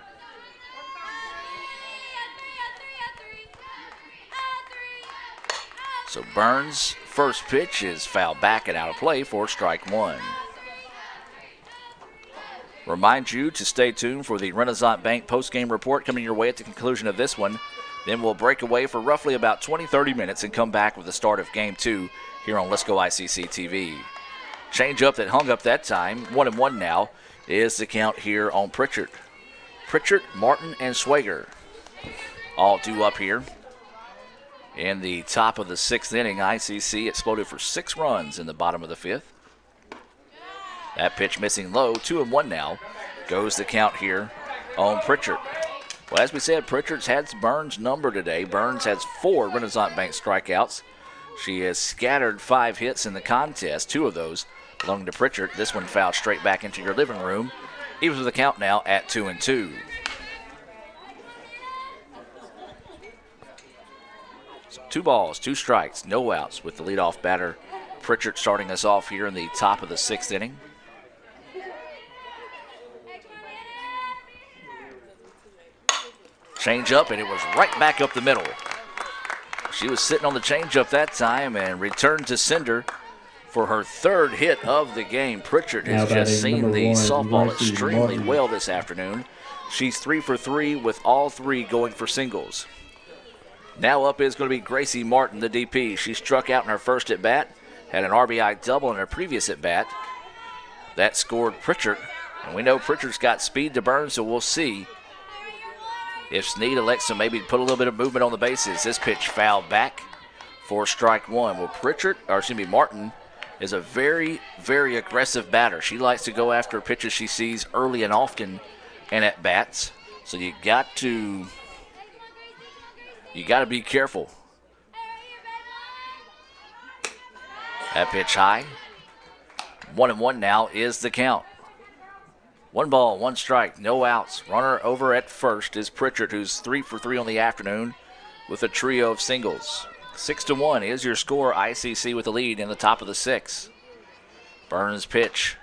So Burns' first pitch is fouled back and out of play for strike 1. Remind you to stay tuned for the Renaissance Bank postgame report coming your way at the conclusion of this one. Then we'll break away for roughly about 20-30 minutes and come back with the start of Game 2 here on Let's Go ICC TV. Change up that hung up that time. 1-1 now is the count here on Pritchard. Pritchard, Martin, and Swager all due up here. In the top of the 6th inning, ICC exploded for 6 runs in the bottom of the 5th. That pitch missing low, 2-1 now. Goes the count here on Pritchard. Well, as we said, Pritchard's had Burns' number today. Burns has 4 Renaissance Bank strikeouts. She has scattered 5 hits in the contest, 2 of those belonging to Pritchard. This one fouled straight back into your living room. Even with the count now at 2-2. So 2 balls, 2 strikes, no outs with the leadoff batter Pritchard starting us off here in the top of the 6th inning. Change up, and it was right back up the middle. She was sitting on the changeup that time and returned to sender for her 3rd hit of the game. Pritchard has just seen the softball extremely well this afternoon. She's 3 for 3 with all 3 going for singles. Now up is going to be Gracie Martin, the DP. She struck out in her first at-bat, had an RBI double in her previous at-bat. That scored Pritchard And we know Pritchard's got speed to burn, so we'll see if Snead elects to maybe put a little bit of movement on the bases. This pitch fouled back for strike one. Well, Martin is a very, very aggressive batter. She likes to go after pitches she sees early and often and at bats. So you got to be careful. That pitch high. 1-1 now is the count. 1 ball, 1 strike, no outs. Runner over at first is Pritchard, who's 3 for 3 on the afternoon with a trio of singles. 6-1 is your score. ICC with the lead in the top of the 6th. Burns pitch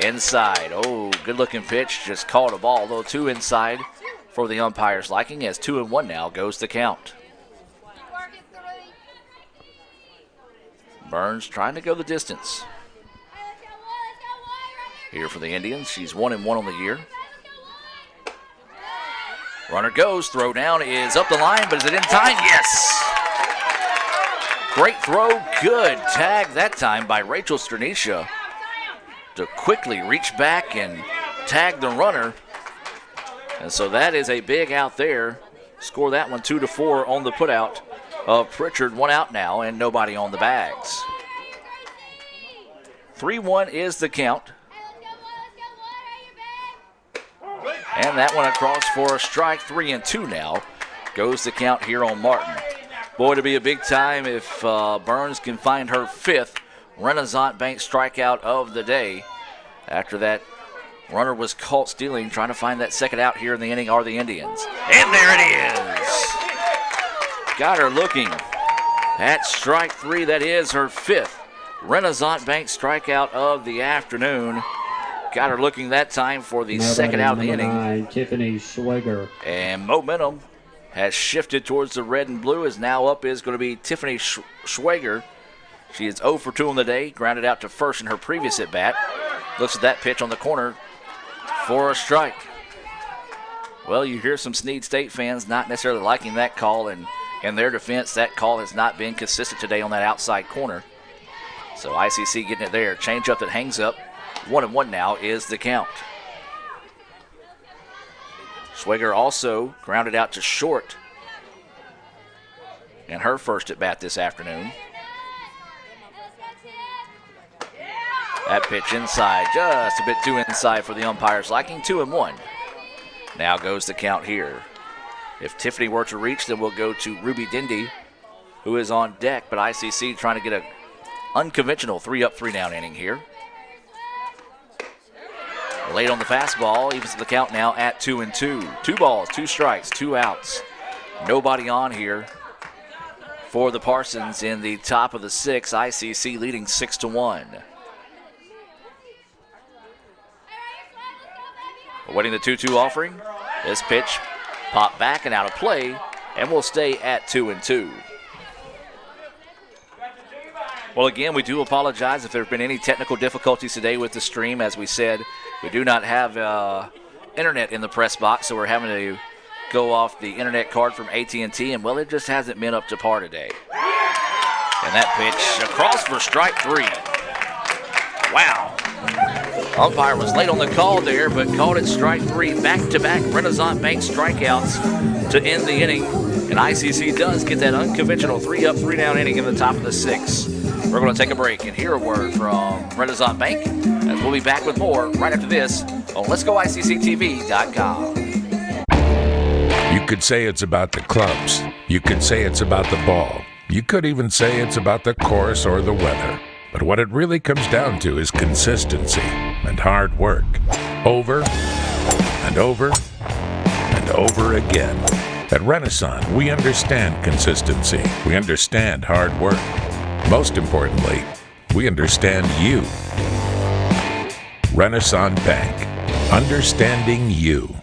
inside. Oh, good looking pitch. Just called a ball, though 2 inside for the umpire's liking, as 2-1 now goes the count. Burns trying to go the distance. Here for the Indians, she's 1-1 on the year. Runner goes, throw down is up the line, but is it in time? Yes! Great throw, good tag that time by Rachel Sternisha to quickly reach back and tag the runner. And so that is a big out there. Score that one 2-4 on the putout of Pritchard. 1 out now and nobody on the bags. 3-1 is the count. And that one across for a strike. 3-2 now goes the count here on Martin. Boy, it'll be a big time if Burns can find her 5th Renaissance Bank strikeout of the day. After that runner was caught stealing, trying to find that second out here in the inning are the Indians. And there it is. Got her looking at strike 3. That is her 5th Renaissance Bank strikeout of the afternoon. Got her looking that time for the second out of the inning. 9, Tiffany Schwager. And momentum has shifted towards the red and blue, as now up is going to be Tiffany Schwager. She is 0 for 2 on the day, grounded out to first in her previous at-bat. Looks at that pitch on the corner for a strike. Well, you hear some Snead State fans not necessarily liking that call, and in their defense, that call has not been consistent today on that outside corner. So ICC getting it there. Change up that hangs up. 1-1 now is the count. Schwager also grounded out to short in her first at bat this afternoon. That pitch inside, just a bit too inside for the umpire's liking. 2-1. Now goes the count here. If Tiffany were to reach, then we'll go to Ruby Dindy, who is on deck, but ICC trying to get an unconventional 3-up, 3-down inning here. Late on the fastball, evens the count now at 2-2. 2 balls, 2 strikes, 2 outs. Nobody on here for the Parsons in the top of the 6th. ICC leading 6-1. Awaiting the 2-2 offering. This pitch popped back and out of play, and will stay at 2-2. Well, again, we do apologize if there have been any technical difficulties today with the stream. As we said, we do not have internet in the press box, so we're having to go off the internet card from AT&T, and, well, it just hasn't been up to par today. And that pitch across for strike 3. Wow. Umpire was late on the call there, but called it strike 3. Back-to-back Renaissance Bank strikeouts to end the inning. And ICC does get that unconventional 3-up, 3-down inning in the top of the 6th. We're going to take a break and hear a word from Renaissance Bank, as we'll be back with more right after this on Let'sGoICCTV.com. You could say it's about the clubs. You could say it's about the ball. You could even say it's about the course or the weather. But what it really comes down to is consistency and hard work. Over and over and over again. At Renaissance, we understand consistency. We understand hard work. Most importantly, we understand you. Renaissance Bank. Understanding you.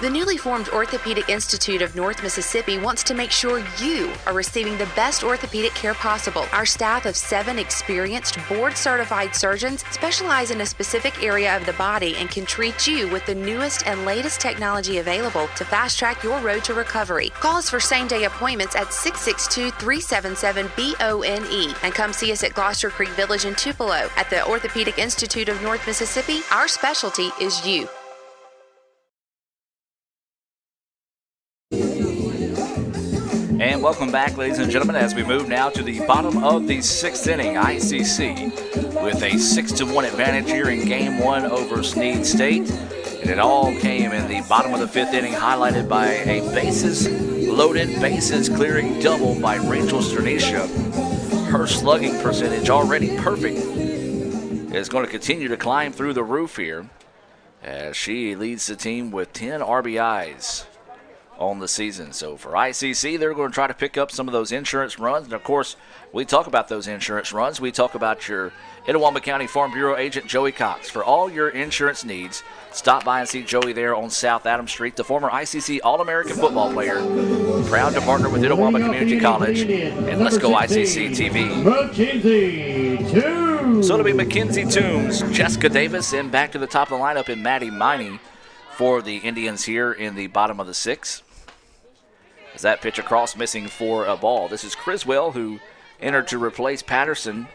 The newly formed Orthopedic Institute of North Mississippi wants to make sure you are receiving the best orthopedic care possible. Our staff of 7 experienced, board-certified surgeons specialize in a specific area of the body and can treat you with the newest and latest technology available to fast-track your road to recovery. Call us for same-day appointments at 662-377-BONE and come see us at Gloucester Creek Village in Tupelo. At the Orthopedic Institute of North Mississippi, our specialty is you. And welcome back, ladies and gentlemen, as we move now to the bottom of the 6th inning. ICC with a 6-1 advantage here in Game 1 over Snead State. And it all came in the bottom of the 5th inning, highlighted by a bases-loaded, bases-clearing double by Rachel Sternisha. Her slugging percentage, already perfect, is going to continue to climb through the roof here as she leads the team with 10 RBIs on the season. So for ICC, they're going to try to pick up some of those insurance runs. And of course, we talk about those insurance runs. We talk about your Itawamba County Farm Bureau agent, Joey Cox. For all your insurance needs, stop by and see Joey there on South Adams Street, the former ICC All-American football player, proud to partner with Itawamba Community College. And let's go ICC TV. Mackenzie Toombs. So it'll be Mackenzie Toombs, Jessica Davis, and back to the top of the lineup in Maddie Miney for the Indians here in the bottom of the 6th. As that pitch across, missing for a ball. This is Criswell, who entered to replace Patterson.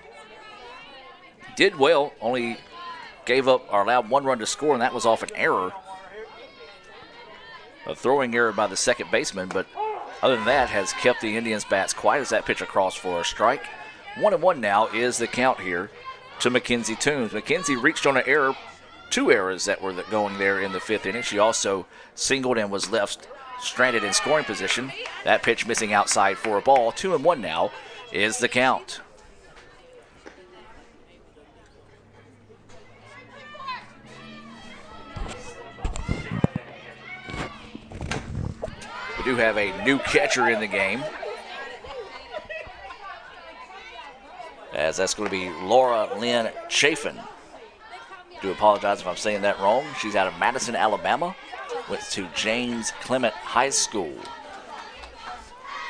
Did well, only gave up or allowed 1 run to score, and that was off an error. A throwing error by the second baseman, but other than that, has kept the Indians' bats quiet as that pitch across for a strike. 1-1 now is the count here to Mackenzie Toombs. Mackenzie reached on an error, 2 errors that were going there in the 5th inning. She also singled and was left stranded in scoring position. That pitch missing outside for a ball. 2-1 now is the count. We do have a new catcher in the game, as that's going to be Laura Lynn Chafin. Do apologize if I'm saying that wrong. She's out of Madison, Alabama. Went to James Clement High School.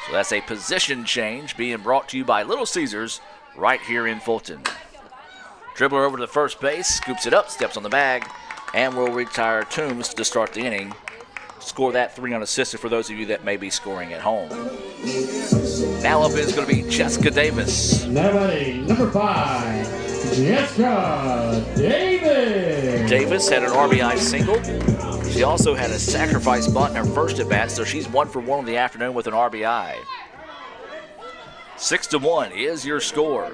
So that's a position change being brought to you by Little Caesars right here in Fulton. Dribbler over to the first base, scoops it up, steps on the bag, and will retire Toombs to start the inning. Score that 3 unassisted for those of you that may be scoring at home. Now up is going to be Jessica Davis. Now batting, number 5, Jessica Davis. Davis had an RBI single. She also had a sacrifice bunt in her first at bat, so she's 1 for 1 in the afternoon with an RBI. 6-1 is your score.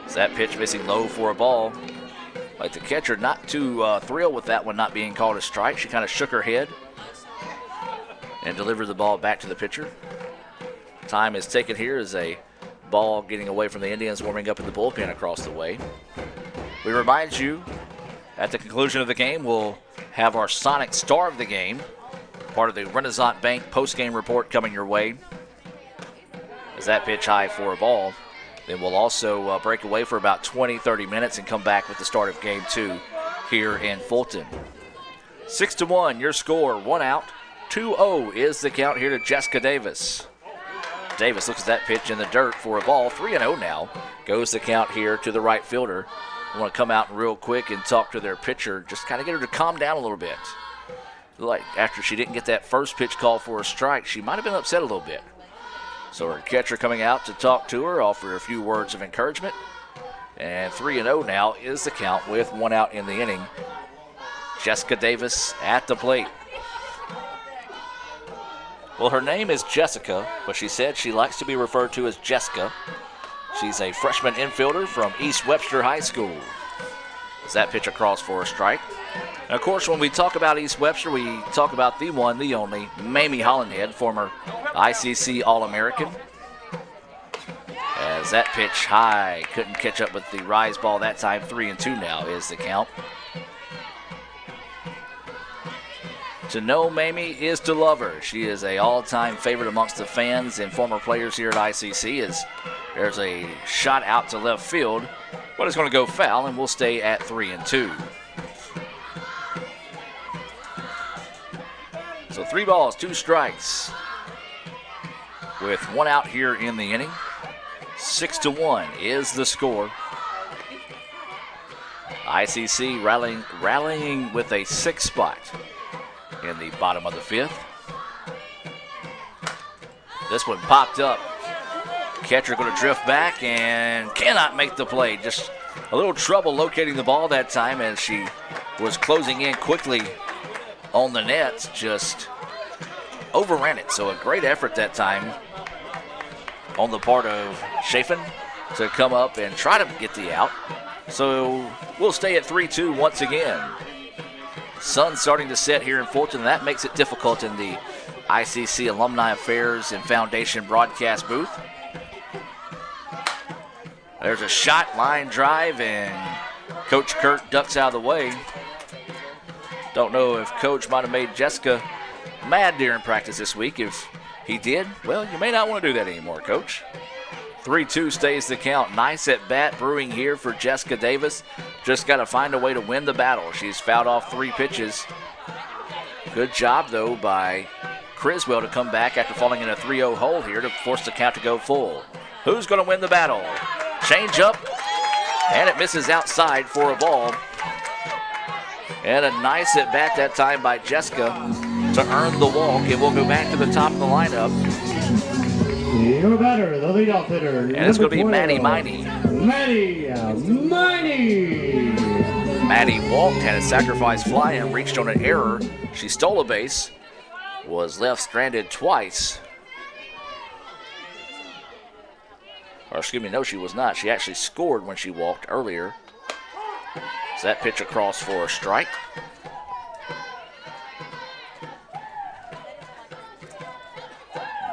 So that pitch missing low for a ball. Like the catcher, not too thrilled with that one not being called a strike. She kind of shook her head and delivered the ball back to the pitcher. Time is taken here as a ball getting away from the Indians, warming up in the bullpen across the way. We remind you, at the conclusion of the game, we'll have our Sonic Star of the Game, part of the Renaissance Bank post-game report coming your way. As that pitch high for a ball. Then we'll also break away for about 20-30 minutes and come back with the start of Game 2 here in Fulton. 6-1, your score, 1 out. 2-0 is the count here to Jessica Davis. Davis looks at that pitch in the dirt for a ball. 3-0 now goes the count here to the right fielder. I want to come out real quick and talk to their pitcher, just kind of get her to calm down a little bit. Like after she didn't get that first pitch call for a strike, she might have been upset a little bit. So her catcher coming out to talk to her, offer a few words of encouragement. And 3-0 now is the count with 1 out in the inning. Jessica Davis at the plate. Well, her name is Jessica, but she said she likes to be referred to as Jessica. She's a freshman infielder from East Webster High School. As that pitch across for a strike. And of course, when we talk about East Webster, we talk about the one, the only, Mamie Hollenhead, former ICC All-American. As that pitch high, couldn't catch up with the rise ball that time. 3-2 now is the count. To know Mamie is to love her. She is an all-time favorite amongst the fans and former players here at ICC. As there's a shot out to left field, but it's going to go foul, and we'll stay at 3-2. So 3 balls, 2 strikes. With 1 out here in the inning. 6-1 is the score. ICC rallying with a 6th spot in the bottom of the 5th. This one popped up. Catcher going to drift back and cannot make the play. Just a little trouble locating the ball that time as she was closing in quickly on the net. Just overran it. So a great effort that time on the part of Chafin to come up and try to get the out. So we'll stay at 3-2 once again. Sun starting to set here in Fulton. That makes it difficult in the ICC Alumni Affairs and Foundation broadcast booth. There's a shot, line drive, and Coach Kurt ducks out of the way. Don't know if Coach might have made Jessica mad during practice this week. If he did, well, you may not want to do that anymore, Coach. 3-2 stays the count. Nice at bat brewing here for Jessica Davis. Just got to find a way to win the battle. She's fouled off 3 pitches. Good job, though, by Criswell to come back after falling in a 3-0 hole here to force the count to go full. Who's going to win the battle? Change up, and it misses outside for a ball. And a nice at bat that time by Jessica to earn the walk. And we'll go back to the top of the lineup. Your batter, the leadoff hitter. And it's going to be Maddie Miney. Maddie Miney. Maddie walked, had a sacrifice fly, and reached on an error. She stole a base, was left stranded twice. Or excuse me, no, she was not. She actually scored when she walked earlier. So that pitch across for a strike.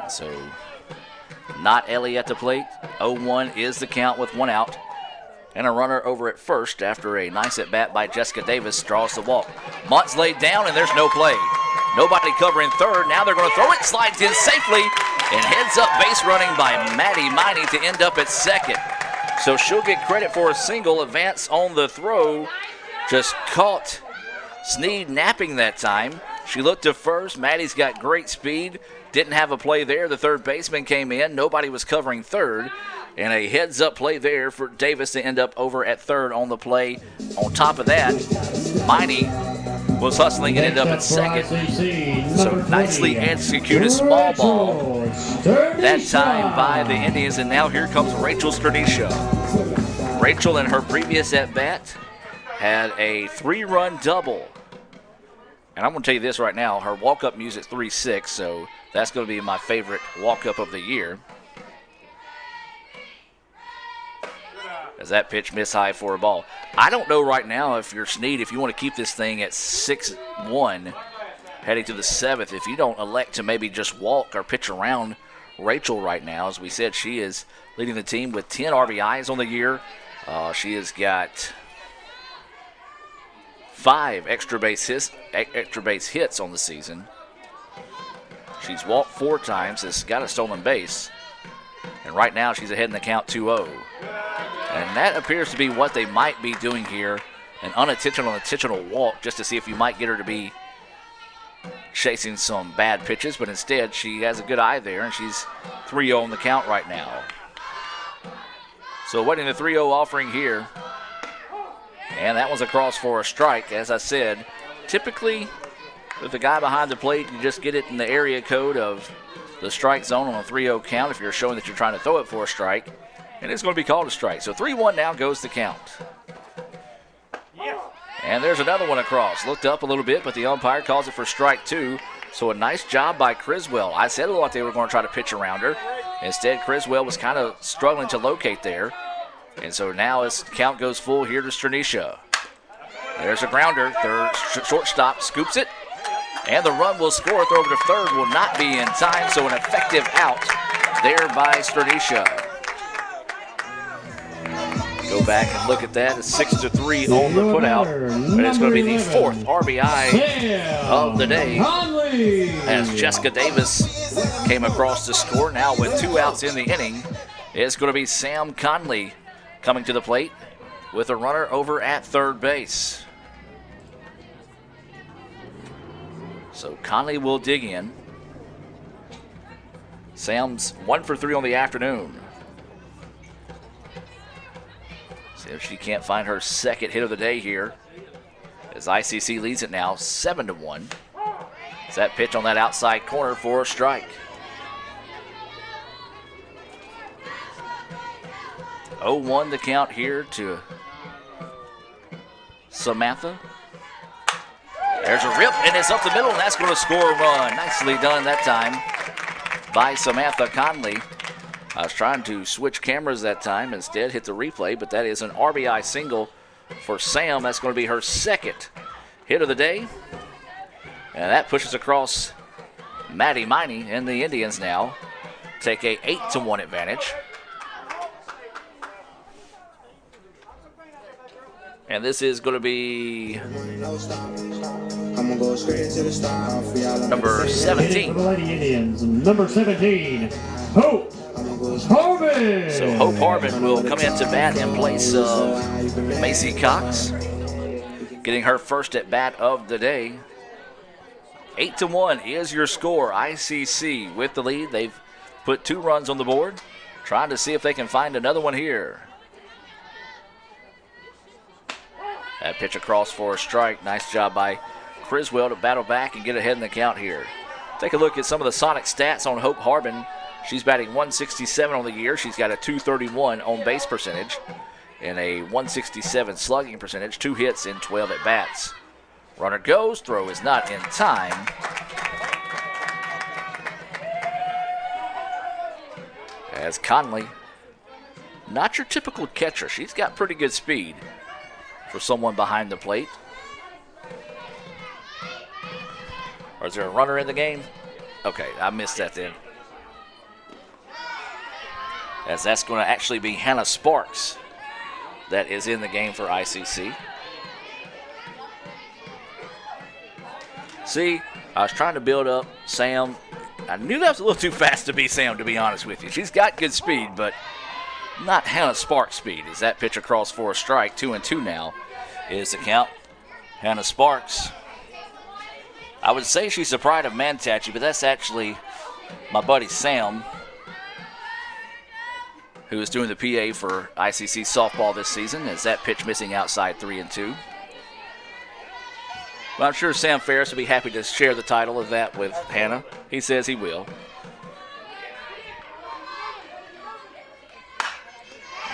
So not Ellie at the plate. 0-1 is the count with 1 out. And a runner over at first after a nice at bat by Jessica Davis draws the walk. Mott's laid down and there's no play. Nobody covering third. Now they're going to throw it. Slides in safely and heads up base running by Maddie Miney to end up at second. So she'll get credit for a single. Advance on the throw. Just caught Snead napping that time. She looked to first. Maddie's got great speed. Didn't have a play there. The third baseman came in. Nobody was covering third. And a heads-up play there for Davis to end up over at third on the play. On top of that, Miney was hustling and ended up at second. So nicely executed small ball. That time by the Indians. And now here comes Rachel Sternisha. Rachel in her previous at-bat had a 3-run double. And I'm going to tell you this right now. Her walk-up music's 3-6, so that's going to be my favorite walk-up of the year. As that pitch missed high for a ball. I don't know right now if you're Snead, if you want to keep this thing at 6-1 heading to the 7th, if you don't elect to maybe just walk or pitch around Rachel right now. As we said, she is leading the team with 10 RBIs on the year. She has got 5 extra base hits on the season. She's walked 4 times, has got a stolen base. And right now she's ahead in the count 2-0. And that appears to be what they might be doing here. An unintentional walk just to see if you might get her to be chasing some bad pitches. But instead, she has a good eye there, and she's 3-0 on the count right now. So waiting the 3-0 offering here. And that one's across for a strike. As I said, typically with the guy behind the plate, you just get it in the area code of the strike zone on a 3-0 count if you're showing that you're trying to throw it for a strike. And it's going to be called a strike. So 3-1 now goes the count. And there's another one across. Looked up a little bit, but the umpire calls it for strike 2. So a nice job by Criswell. I said a lot they were going to try to pitch around her. Instead, Criswell was kind of struggling to locate there. And so now his count goes full here to Sternisha. There's a grounder. Third shortstop scoops it. And the run will score. Throw over to third will not be in time. So an effective out there by Sternisha. Go back and look at that. It's 6-3 on the putout. And it's going to be the 4th RBI of the day. As Jessica Davis came across to score. Now with 2 outs in the inning, it's going to be Sam Conley coming to the plate with a runner over at third base. So Conley will dig in. Sam's 1 for 3 on the afternoon. See if she can't find her second hit of the day here, as ICC leads it now 7-1. It's that pitch on that outside corner for a strike. 0-1 the count here to Samantha. There's a rip, and it's up the middle, and that's going to score a run. Nicely done that time by Samantha Conley. I was trying to switch cameras that time, instead hit the replay, but that is an RBI single for Sam. That's going to be her second hit of the day. And that pushes across Maddie Miney, and the Indians now take a 8-1 advantage. And this is going to be number 17. For the Lady Indians, number 17, Hope Harbin. So Hope Harbin will come into bat in place of Macy Cox, getting her first at bat of the day. 8-1 is your score. ICC with the lead. They've put 2 runs on the board, trying to see if they can find another one here. That pitch across for a strike. Nice job by Criswell to battle back and get ahead in the count here. Take a look at some of the Sonic stats on Hope Harbin. She's batting 167 on the year. She's got a 231 on base percentage and a 167 slugging percentage. 2 hits in 12 at bats. Runner goes. Throw is not in time. As Conley, not your typical catcher. She's got pretty good speed for someone behind the plate. Or is there a runner in the game? Okay, I missed that then. As that's going to actually be Hannah Sparks that is in the game for ICC. See, I was trying to build up Sam. I knew that was a little too fast to be Sam, to be honest with you. She's got good speed, but not Hannah Sparks' speed. As that pitch across for a strike, 2-2 now is the count. Hannah Sparks, I would say she's the pride of Mantachi, but that's actually my buddy Sam, who is doing the PA for ICC softball this season. As that pitch missing outside, 3-2. Well, I'm sure Sam Ferris would be happy to share the title of that with Hannah. He says he will.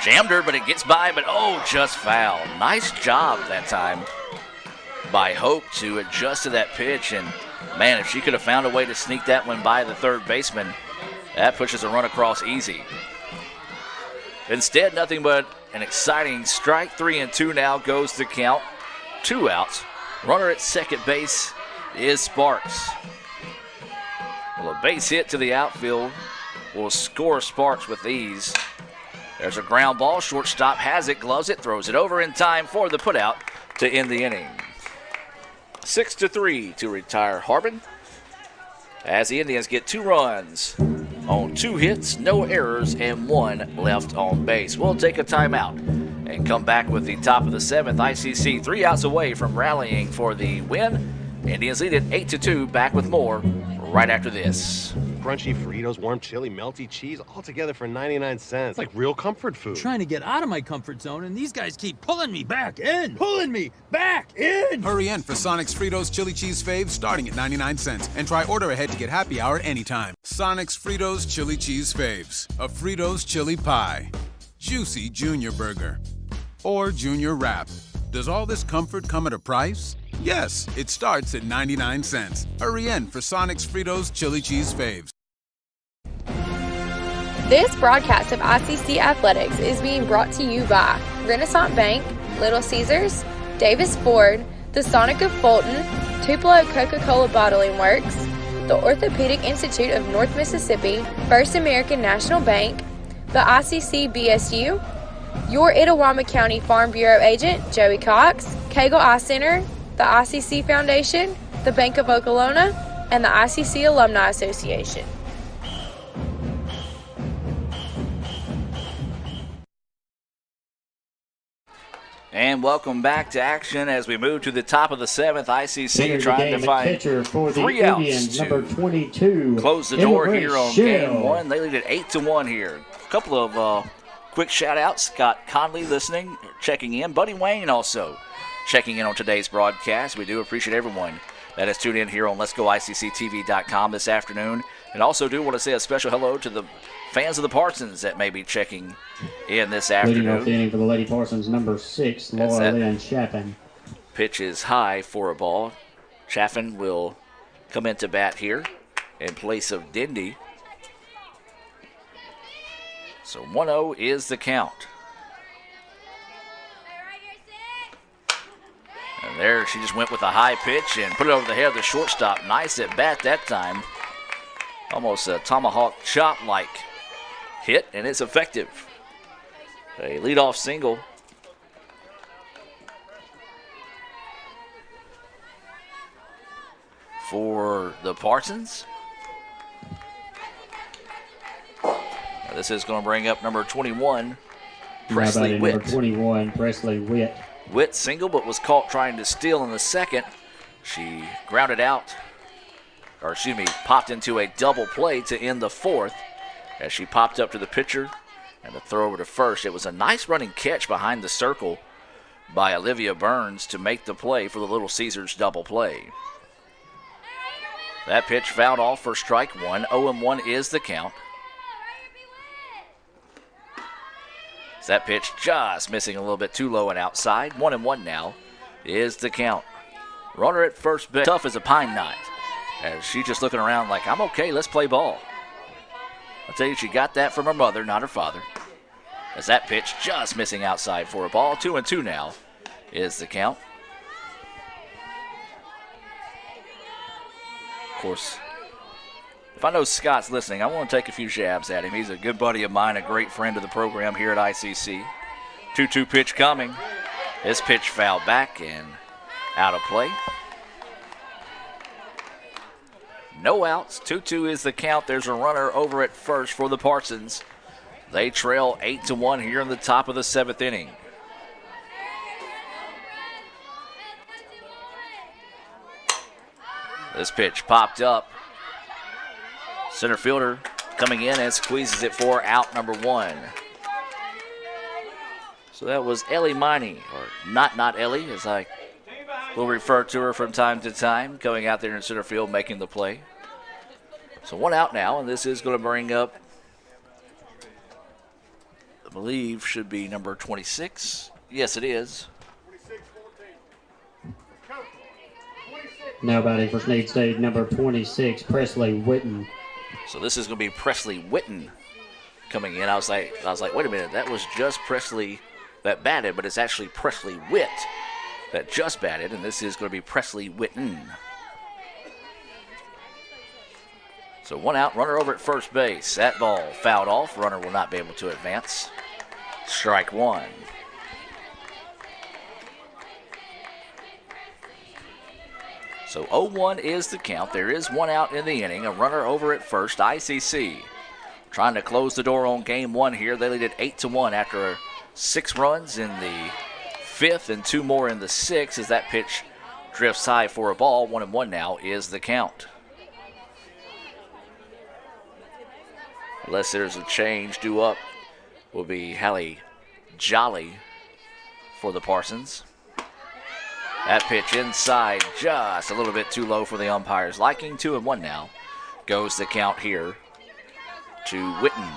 Jammed her, but it gets by, but oh, just foul. Nice job that time by Hope to adjust to that pitch. And, man, if she could have found a way to sneak that one by the third baseman, that pushes a run across easy. Instead, nothing but an exciting strike. 3-2 now goes the count. 2 outs. Runner at second base is Sparks. Well, a base hit to the outfield will score Sparks with ease. There's a ground ball. Shortstop has it, gloves it, throws it over in time for the putout to end the inning. 6-3 to retire Harbin, as the Indians get 2 runs on 2 hits, no errors, and 1 left on base. We'll take a timeout and come back with the top of the 7th. ICC 3 outs away from rallying for the win. Indians lead it 8-2. Back with more right after this. Crunchy Fritos, warm chili, melty cheese, all together for 99 cents. Like real comfort food. I'm trying to get out of my comfort zone, and these guys keep pulling me back in. Pulling me back in! Hurry in for Sonic's Fritos Chili Cheese Faves starting at 99 cents. And try order ahead to get happy hour anytime. Sonic's Fritos Chili Cheese Faves. A Fritos chili pie. Juicy Junior Burger. Or Junior Wrap. Does all this comfort come at a price? Yes, it starts at 99 cents. Hurry in for Sonic's Fritos Chili Cheese Faves. This broadcast of ICC Athletics is being brought to you by Renaissance Bank, Little Caesars, Davis Ford, the Sonic of Fulton, Tupelo Coca-Cola Bottling Works, the Orthopedic Institute of North Mississippi, First American National Bank, the ICC BSU, your Itawamba County Farm Bureau agent, Joey Cox, Cagle Eye Center, the ICC Foundation, the Bank of Okolona, and the ICC Alumni Association. And welcome back to action as we move to the top of the 7th. ICC Entering trying the to game, find pitcher for the 3 outs Indians, to number 22. close the door Immigrant here on Shell. game 1. They lead at 8-1 here. A couple of quick shout-outs. Scott Conley listening, checking in. Buddy Wayne also checking in on today's broadcast. We do appreciate everyone that has tuned in here on Let'sGoICCTV.com this afternoon. And also do want to say a special hello to the fans of the Parsons that may be checking in this afternoon. Leading off the inning for the Lady Parsons, number 6, Laura Lynn Chaffin. Pitch is high for a ball. Chaffin will come into bat here in place of Dindy. So 1-0 is the count. And there she just went with a high pitch and put it over the head of the shortstop. Nice at bat that time. Almost a tomahawk chop-like hit, and it's effective. A leadoff single. For the Parsons. Now this is going to bring up number 21, Presley Witt. Number 21, Presley Witt. Witt single, but was caught trying to steal in the second. She grounded out, or excuse me, popped into a double play to end the fourth as she popped up to the pitcher and the throw over to first. It was a nice running catch behind the circle by Olivia Burns to make the play for the Little Caesars double play. That pitch fouled off for strike one. 0-1 is the count. That pitch just missing a little bit too low and outside. 1-1 now is the count. Runner at first base. Tough as a pine knot. As she's just looking around like, I'm okay, let's play ball. I'll tell you, she got that from her mother, not her father. As that pitch just missing outside for a ball. 2-2 now is the count. Of course, if I know Scott's listening, I want to take a few jabs at him. He's a good buddy of mine, a great friend of the program here at ICC. 2-2 pitch coming. This pitch fouled back and out of play. No outs. 2-2 is the count. There's a runner over at first for the Parsons. They trail 8-1 here in the top of the 7th inning. This pitch popped up. Center fielder coming in and squeezes it for out number 1. So that was Ellie Miney, or not Ellie, as I will refer to her from time to time, going out there in center field making the play. So 1 out now, and this is going to bring up, I believe, should be number 26. Yes, it is. Now batting for Snead State, number 26, Presley Witten. So this is going to be Presley Witten coming in. I was like, wait a minute, that was just Presley that batted, but it's actually Presley Witt that just batted, and this is going to be Presley Witten. So 1 out, runner over at first base. That ball fouled off. Runner will not be able to advance. Strike 1. So 0-1 is the count. There is 1 out in the inning. A runner over at first. ICC trying to close the door on game 1 here. They lead it 8-1 after 6 runs in the 5th and 2 more in the 6th as that pitch drifts high for a ball. 1-1 now is the count. Unless there's a change due up, will be Hallie Jolly for the Parsons. That pitch inside, just a little bit too low for the umpire's liking. 2-1 now goes the count here to Witten.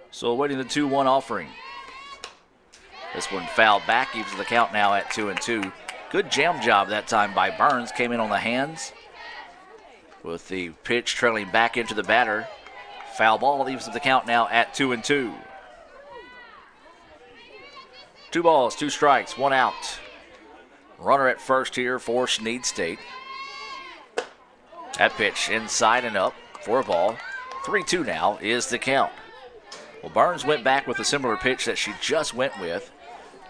So awaiting the 2-1 offering. This one fouled back, evens the count now at 2-2. Good jam job that time by Burns. Came in on the hands with the pitch trailing back into the batter. Foul ball leaves the count now at 2-2. 2 balls, 2 strikes, 1 out. Runner at first here for Snead State. That pitch inside and up for a ball. 3-2 now is the count. Well, Burns went back with a similar pitch that she just went with.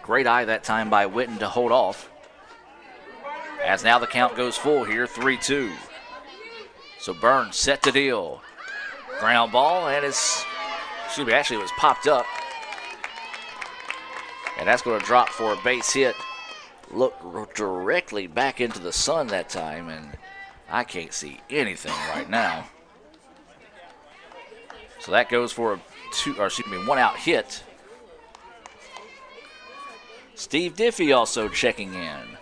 Great eye that time by Witten to hold off. As now the count goes full here, 3-2. So Burns set to deal. Ground ball, and it's Excuse me, actually it was popped up. And that's going to drop for a base hit. Look directly back into the sun that time, and I can't see anything right now. So that goes for a 1-out hit. Steve Diffie also checking in.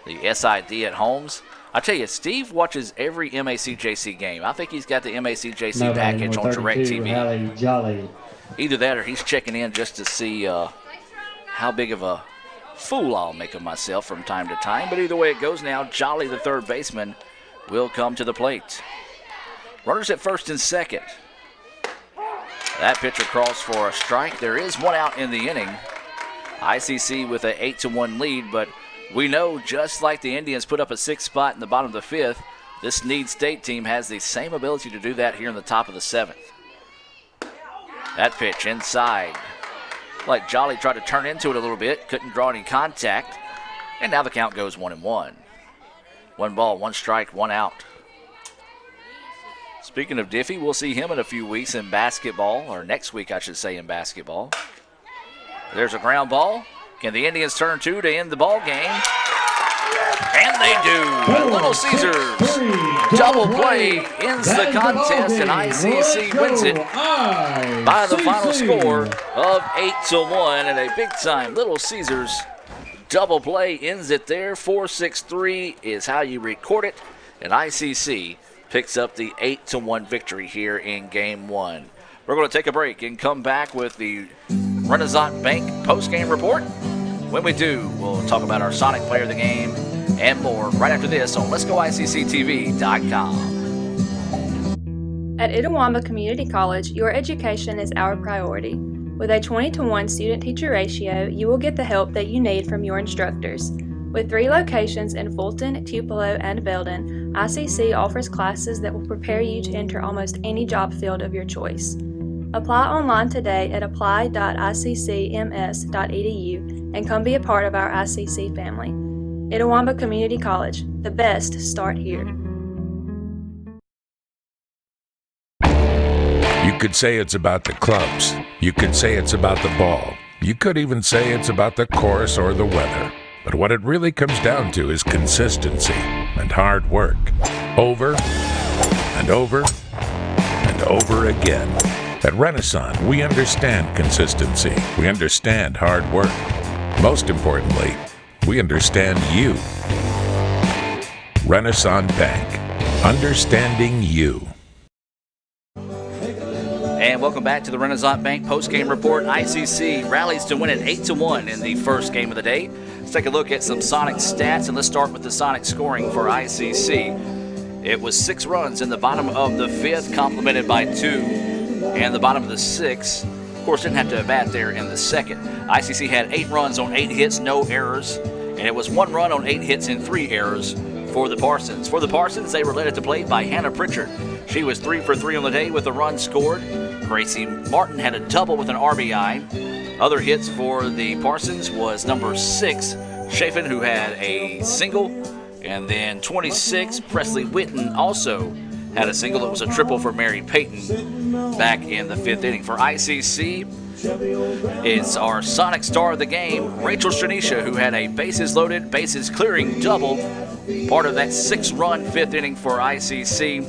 The SID at Holmes. I tell you, Steve watches every MACJC game. I think he's got the MACJC package on DirecTV. Jolly. Either that or he's checking in just to see how big of a fool I'll make of myself from time to time. But either way it goes now, Jolly, the third baseman, will come to the plate. Runners at first and second. That pitcher calls for a strike. There is 1 out in the inning. ICC with an 8-1 lead, but we know just like the Indians put up a 6th spot in the bottom of the 5th, this Snead State team has the same ability to do that here in the top of the 7th. That pitch inside. Like Jolly tried to turn into it a little bit, couldn't draw any contact, and now the count goes 1-1. 1 ball, 1 strike, 1 out. Speaking of Diffie, we'll see him in a few weeks in basketball, or next week I should say in basketball. There's a ground ball. Can the Indians turn 2 to end the ball game? And they do. Little Caesars double play ends the contest, and ICC wins it by the final score of 8-1. And a big-time Little Caesars double play ends it there. 4-6-3 is how you record it, and ICC picks up the 8-1 victory here in Game 1. We're going to take a break and come back with the Renaissance Bank post-game report. When we do, we'll talk about our Sonic Player of the Game and more right after this on Let'sGoICCTV.com. At Itawamba Community College, your education is our priority. With a 20-to-1 student-teacher ratio, you will get the help that you need from your instructors. With 3 locations in Fulton, Tupelo, and Belden, ICC offers classes that will prepare you to enter almost any job field of your choice. Apply online today at apply.iccms.edu and come be a part of our ICC family. Itawamba Community College, the best start here. You could say it's about the clubs. You could say it's about the ball. You could even say it's about the course or the weather. But what it really comes down to is consistency and hard work. Over and over and over again. At Renaissance, we understand consistency. We understand hard work. Most importantly, we understand you. Renaissance Bank. Understanding you. And welcome back to the Renaissance Bank post-game report. ICC rallies to win at 8-1 in the first game of the day. Let's take a look at some Sonic stats, and let's start with the Sonic scoring for ICC. It was 6 runs in the bottom of the 5th, complemented by 2. And the bottom of the 6th, of course, didn't have to bat there in the 2nd. ICC had 8 runs on 8 hits, no errors. And it was 1 run on 8 hits and 3 errors for the Parsons. For the Parsons, they were led at the plate by Hannah Pritchard. She was 3 for 3 on the day with a run scored. Gracie Martin had a double with an RBI. Other hits for the Parsons was number 6, Chafin, who had a single. And then 26, Presley Witten, also had a single. It was a triple for Mary Payton back in the 5th inning. For ICC, it's our Sonic star of the game, Rachel Shanisha, who had a bases loaded, bases clearing double, part of that 6-run 5th inning for ICC.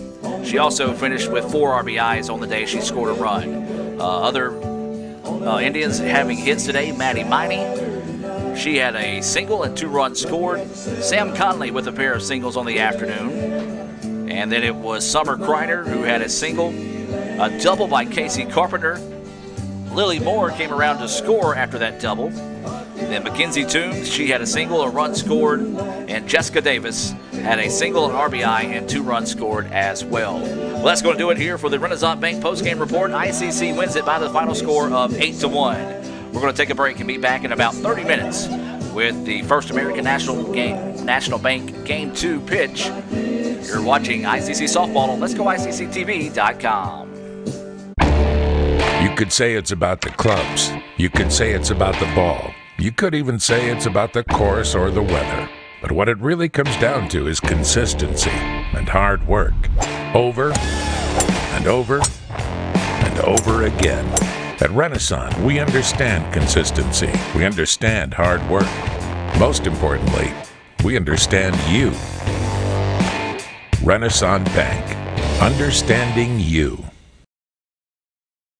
She also finished with 4 RBIs on the day she scored a run. Other Indians having hits today, Maddie Miney. She had a single and 2 runs scored. Sam Conley with a pair of singles on the afternoon. And then it was Summer Kreider who had a single, a double by Casey Carpenter. Lily Moore came around to score after that double. Then Mackenzie Toombs, she had a single, a run scored. And Jessica Davis had a single, an RBI, and 2 runs scored as well. Well, that's going to do it here for the Renaissance Bank postgame report. ICC wins it by the final score of 8-1. We're going to take a break and be back in about 30 minutes with the First American National Bank Game 2 pitch. You're watching ICC Softball on Let'sGoICCTV.com. You could say it's about the clubs. You could say it's about the ball. You could even say it's about the course or the weather. But what it really comes down to is consistency and hard work. Over and over and over again. At Renaissance, we understand consistency. We understand hard work. Most importantly, we understand you. Renaissance Bank. Understanding you.